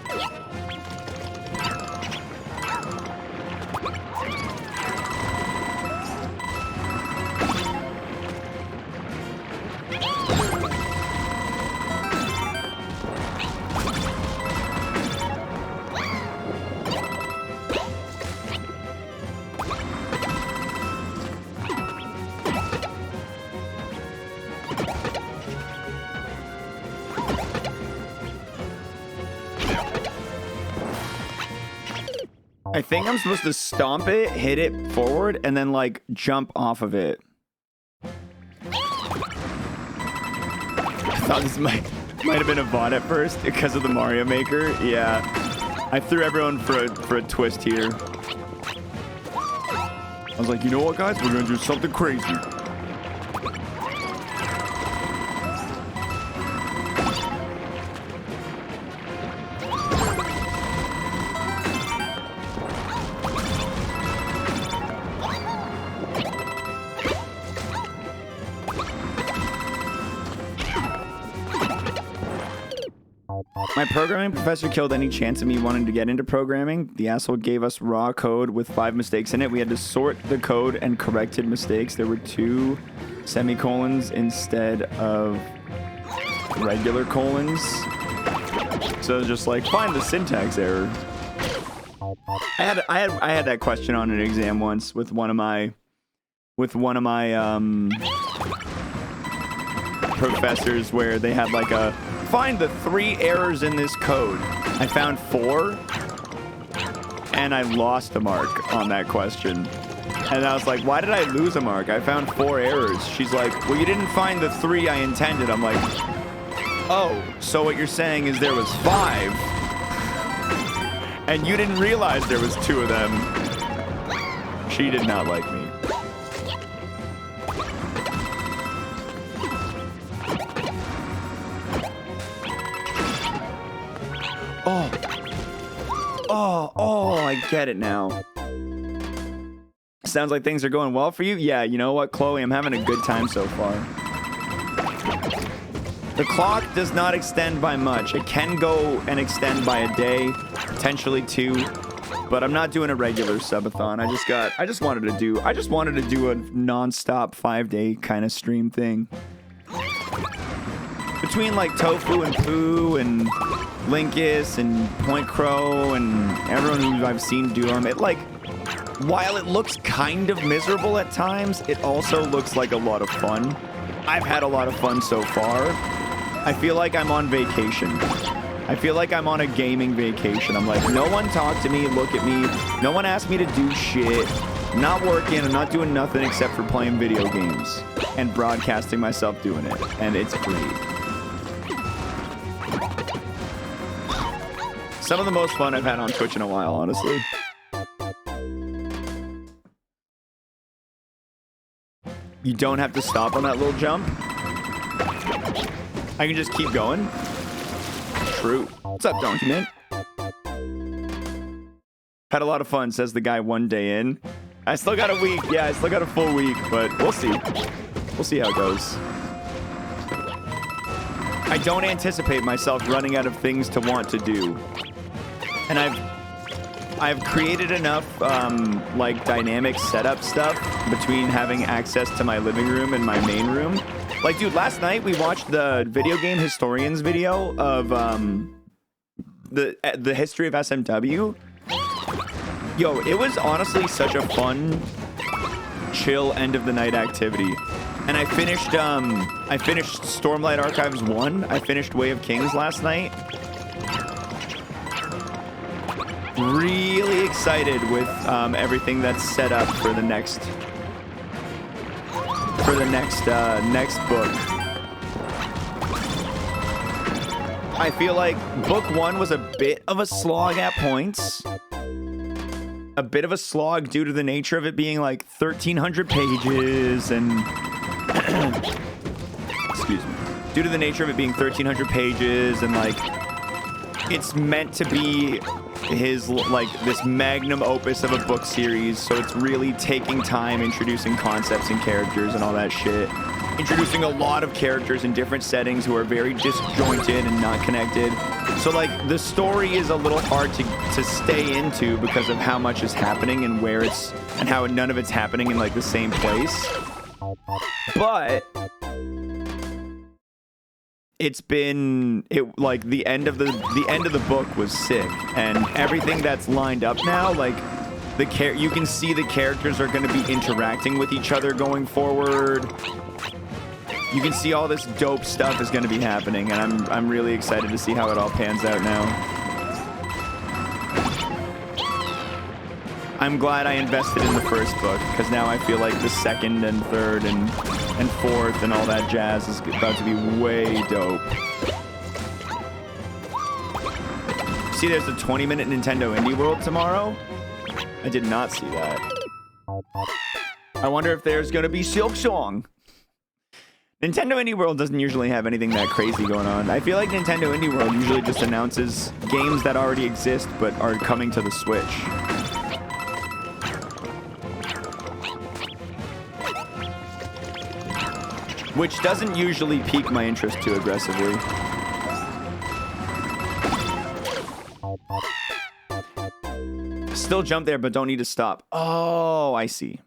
I think I'm supposed to stomp it, hit it forward, and then, like, jump off of it. I thought this might have been a VOD at first because of the Mario Maker. Yeah. I threw everyone for a twist here. I was like, you know what, guys? We're going to do something crazy. My programming professor killed any chance of me wanting to get into programming. The asshole gave us raw code with 5 mistakes in it. We had to sort the code and corrected mistakes. There were 2 semicolons instead of regular colons. So just like, find the syntax error. I had that question on an exam once with one of my with one of my professors where they had like a find the 3 errors in this code. I found 4 and I lost a mark on that question. And I was like, why did I lose a mark? I found 4 errors. She's like, well, you didn't find the 3 I intended. I'm like, oh, so what you're saying is there was 5 and you didn't realize there was 2 of them. She did not like me. Oh, I get it now. Sounds like things are going well for you. Yeah, you know what, Chloe? I'm having a good time so far. The clock does not extend by much. It can go and extend by a day, potentially 2, but I'm not doing a regular subathon. I just wanted to do a non-stop 5-day kind of stream thing. Between like Tofu and Pooh and Linkus and Point Crow and everyone who I've seen do them, it like, while it looks kind of miserable at times, it also looks like a lot of fun. I've had a lot of fun so far. I feel like I'm on vacation. I feel like I'm on a gaming vacation. I'm like, no one talk to me, look at me. No one asked me to do shit. I'm not working, I'm not doing nothing except for playing video games and broadcasting myself doing it. And it's great. Some of the most fun I've had on Twitch in a while, honestly. You don't have to stop on that little jump. I can just keep going. True. What's up, Donkey Man? Had a lot of fun, says the guy 1 day in. I still got a week. Yeah, I still got a full week, but we'll see. We'll see how it goes. I don't anticipate myself running out of things to want to do. And I've created enough like dynamic setup stuff between having access to my living room and my main room. Like, dude, last night we watched the video game historians video of the history of SMW. Yo, it was honestly such a fun, chill end of the night activity. And I finished Stormlight Archives 1. I finished Way of Kings last night. Really excited with everything that's set up for the next book. I feel like book 1 was a bit of a slog at points. A bit of a slog due to the nature of it being like 1,300 pages and excuse me. Due to the nature of it being 1,300 pages and like it's meant to be his like this magnum opus of a book series, so it's really taking time introducing concepts and characters and all that shit, introducing a lot of characters in different settings who are very disjointed and not connected. So like the story is a little hard to stay into because of how much is happening and where it's and how none of it's happening in like the same place. But it's been like the end of the book was sick, and everything that's lined up now, like you can see the characters are going to be interacting with each other going forward. You can see all this dope stuff is going to be happening, and I'm really excited to see how it all pans out now. I'm glad I invested in the first book, because now I feel like the second and third and fourth and all that jazz is about to be way dope. See, there's a 20-minute Nintendo Indie World tomorrow? I did not see that. I wonder if there's going to be Silk Song. Nintendo Indie World doesn't usually have anything that crazy going on. I feel like Nintendo Indie World usually just announces games that already exist but are coming to the Switch. Which doesn't usually pique my interest too aggressively. Still jump there, but don't need to stop. Oh, I see.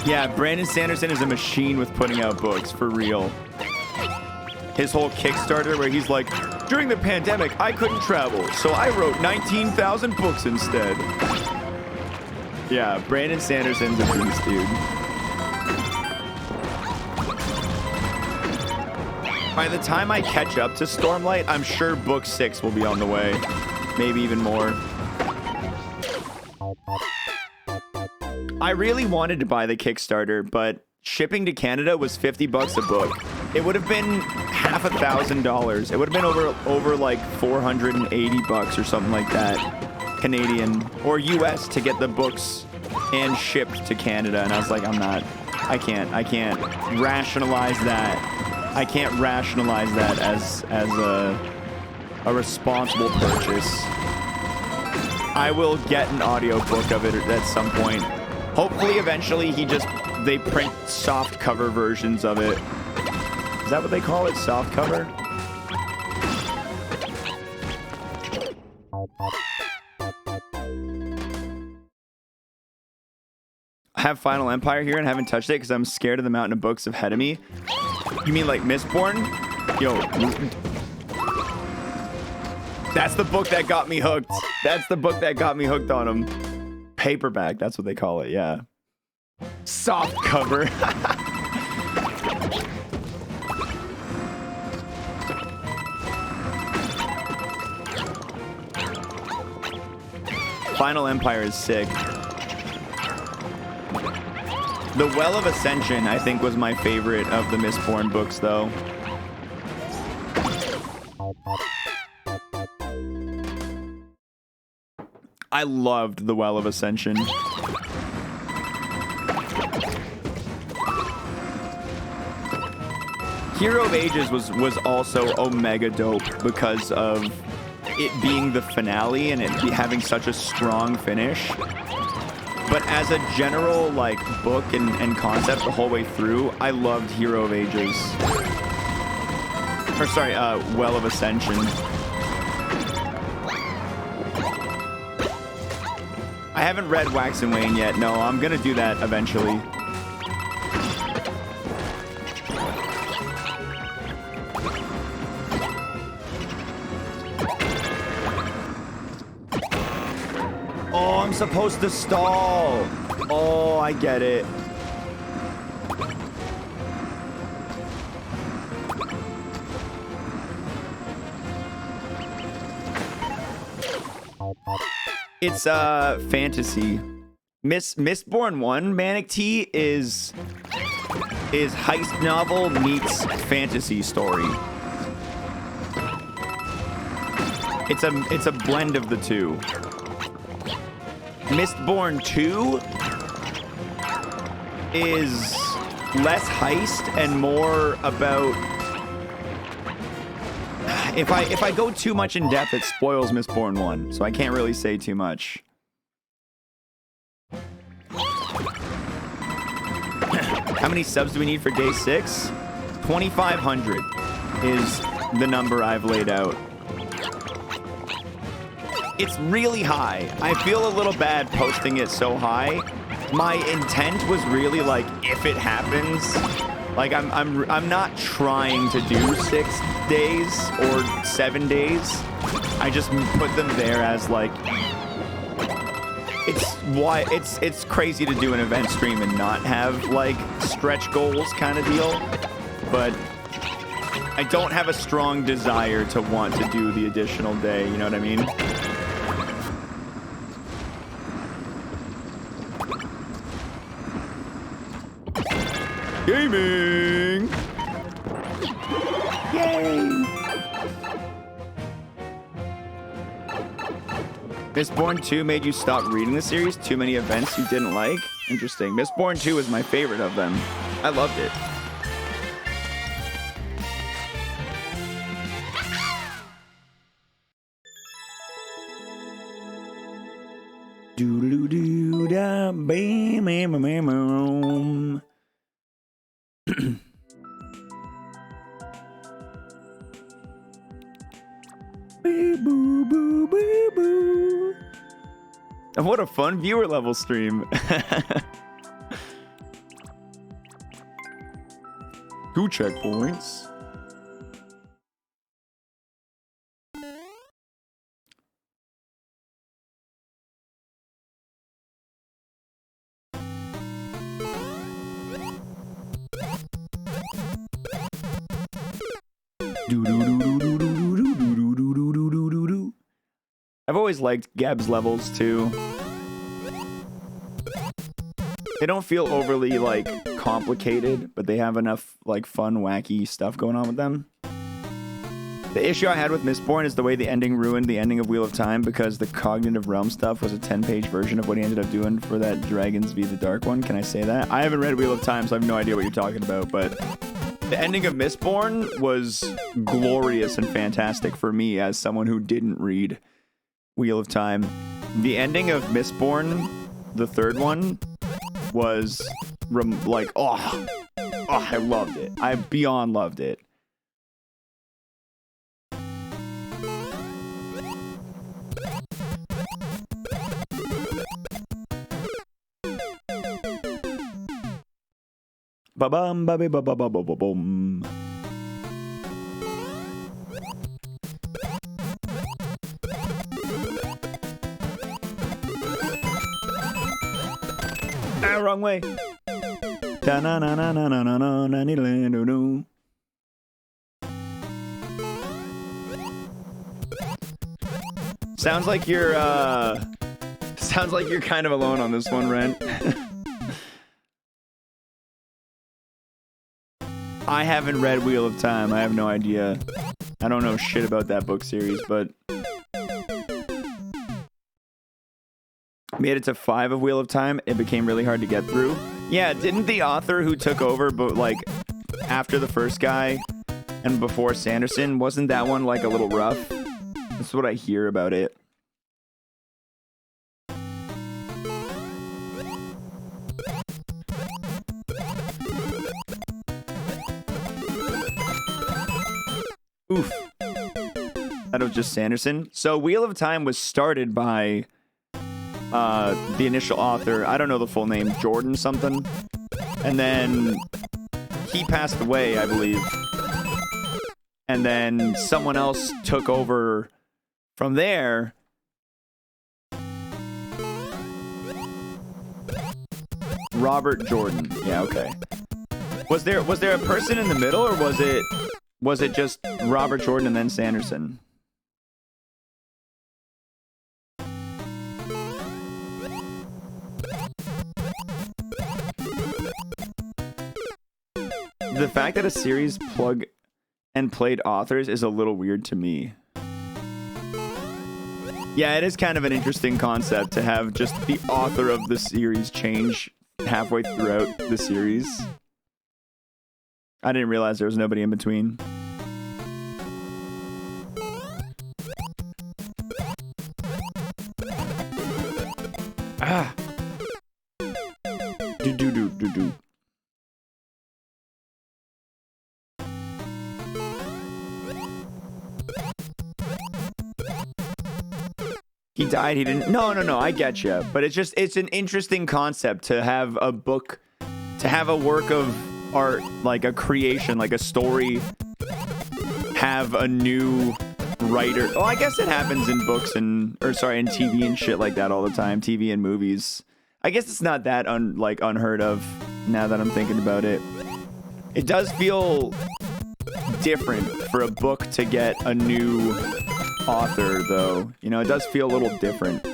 Yeah, Brandon Sanderson is a machine with putting out books, for real. His whole Kickstarter where he's like, During the pandemic, I couldn't travel, so I wrote 19,000 books instead. Yeah, Brandon Sanderson's a beast, dude. By the time I catch up to Stormlight, I'm sure book 6 will be on the way. Maybe even more. I really wanted to buy the Kickstarter, but shipping to Canada was 50 bucks a book. It would have been half $1,000. It would have been over like 480 bucks or something like that, Canadian or US, to get the books and shipped to Canada. And I was like, I can't rationalize that. I can't rationalize that as a responsible purchase. I will get an audiobook of it at some point. Hopefully, eventually, they print soft cover versions of it. Is that what they call it? Soft cover? I have Final Empire here and haven't touched it because I'm scared of the mountain of books ahead of me. You mean like Mistborn? Yo. That's the book that got me hooked. That's the book that got me hooked on them. Paperback, that's what they call it, yeah. Soft cover. Final Empire is sick. The Well of Ascension, I think, was my favorite of the Mistborn books, though. I loved The Well of Ascension. Hero of Ages was also omega dope because of it being the finale and it having such a strong finish. But as a general, like, book and concept the whole way through, I loved Hero of Ages. Or, sorry, Well of Ascension. I haven't read Wax and Wane yet. No, I'm gonna do that eventually. Oh, I'm supposed to stall. Oh, I get it. It's fantasy. Mistborn 1 Manic Tea is heist novel meets fantasy story. It's a blend of the two. Mistborn 2 is less heist and more about... If I go too much in depth, it spoils Mistborn 1, so I can't really say too much. How many subs do we need for day 6? 2,500 is the number I've laid out. It's really high. I feel a little bad posting it so high. My intent was really like, if it happens, like I'm not trying to do 6 days or 7 days. I just put them there as like, it's crazy to do an event stream and not have like stretch goals kind of deal, but I don't have a strong desire to want to do the additional day, you know what I mean? Gaming! Yay! Mistborn 2 made you stop reading the series? Too many events you didn't like? Interesting. Mistborn 2 was my favorite of them. I loved it. Doo-doo-doo-da, bam, bam, bam, bam. Boo, boo, boo, boo. What a fun viewer level stream. 2 checkpoints. I've always liked Gab's levels too. They don't feel overly like complicated, but they have enough like fun, wacky stuff going on with them. The issue I had with Mistborn is the way the ending ruined the ending of Wheel of Time, because the Cognitive Realm stuff was a 10-page version of what he ended up doing for that Dragons v. the Dark one. Can I say that? I haven't read Wheel of Time, so I have no idea what you're talking about, but the ending of Mistborn was glorious and fantastic for me as someone who didn't read Wheel of Time. The ending of Mistborn, the third one, was like, oh, I loved it. I beyond loved it. Ba-bum, ba-be-ba-ba-ba-ba-bum. Ah, wrong way. Da-na-na-na-na-na-na-na-na-na-na-na. Sounds like you're kind of alone on this one, Ren. I haven't read Wheel of Time. I have no idea. I don't know shit about that book series, but made it to 5 of Wheel of Time. It became really hard to get through. Yeah, didn't the author who took over, but like after the first guy and before Sanderson, wasn't that one like a little rough? That's what I hear about it. Oof. That was just Sanderson. So Wheel of Time was started by the initial author, I don't know the full name, Jordan something. And then he passed away, I believe. And then someone else took over from there. Robert Jordan. Yeah, okay. Was there a person in the middle, or was it just Robert Jordan and then Sanderson? The fact that a series plug and played authors is a little weird to me. Yeah, it is kind of an interesting concept to have just the author of the series change halfway throughout the series. I didn't realize there was nobody in between. Ah. Do. He died. He didn't. No. I get you. But it's an interesting concept to have a book, to have a work of art, like a creation, like a story, have a new writer. Oh, I guess it happens in books in TV and shit like that all the time. TV and movies. I guess it's not that unheard of now that I'm thinking about it. It does feel different for a book to get a new author, though. You know, it does feel a little different.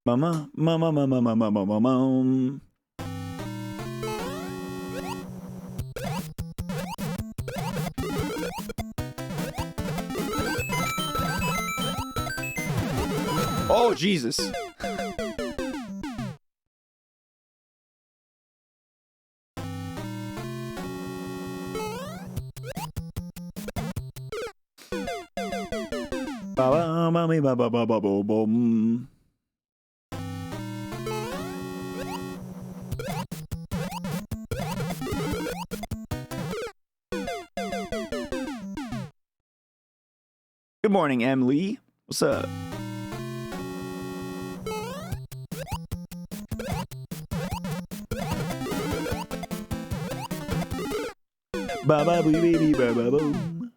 Mama. Oh, Jesus. Good morning, Emily. What's up? Ba ba boo baby ba ba boom.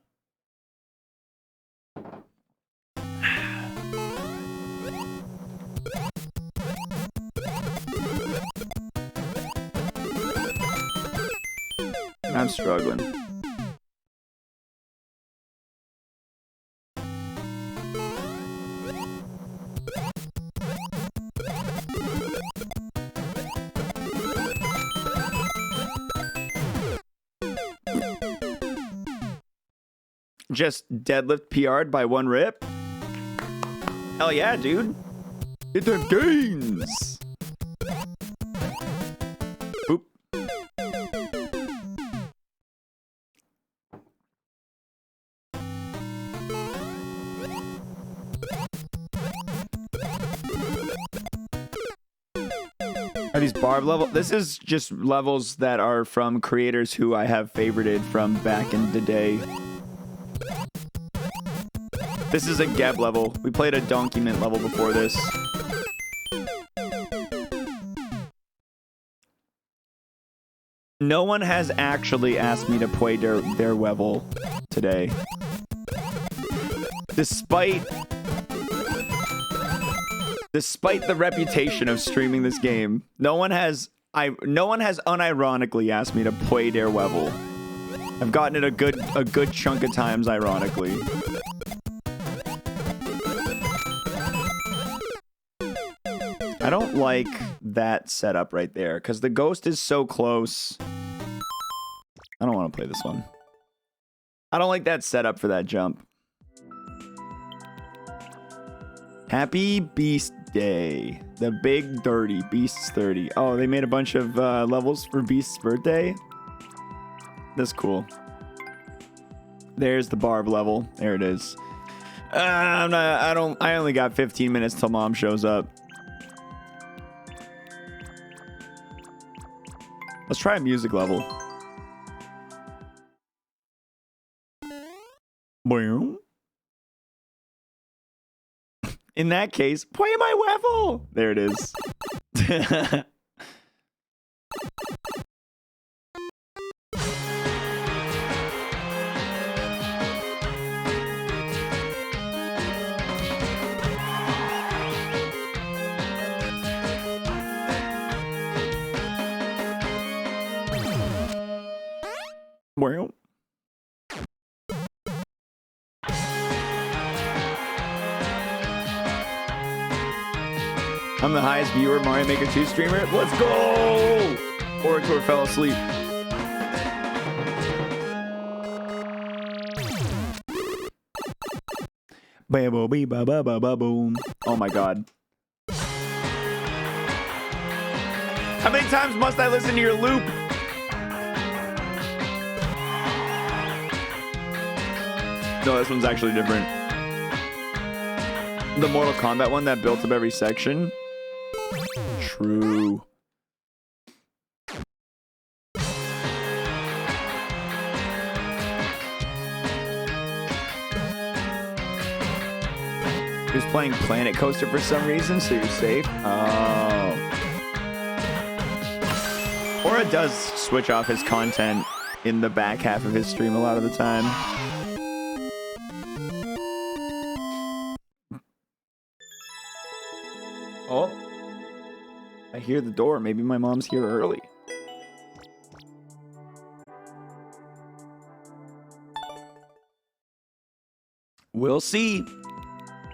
I'm struggling. Just deadlift PR'd by 1 rip? Hell yeah, dude. Hit them gains. Boop. Are these barb level? This is just levels that are from creators who I have favorited from back in the day. This is a Geb level. We played a Donkey Mint level before this. No one has actually asked me to play their level today. Despite the reputation of streaming this game, no one has unironically asked me to play their level. I've gotten it a good chunk of times, ironically. I don't like that setup right there because the ghost is so close. I don't want to play this one. I don't like that setup for that jump. Happy Beast Day. The Big Dirty Beasts 30. Oh, they made a bunch of levels for Beast's birthday. That's cool. There's the Barb level. There it is. I only got 15 minutes till Mom shows up. Let's try a music level. Boom. In that case, play my level. There it is. Well. I'm the highest viewer Mario Maker 2 streamer. Let's go! Orator fell asleep. Boom. Oh my god. How many times must I listen to your loop? No, this one's actually different. The Mortal Kombat one that built up every section. True. He was playing Planet Coaster for some reason, so you're safe. Oh. Aura does switch off his content in the back half of his stream a lot of the time. Oh, I hear the door. Maybe my mom's here early. We'll see.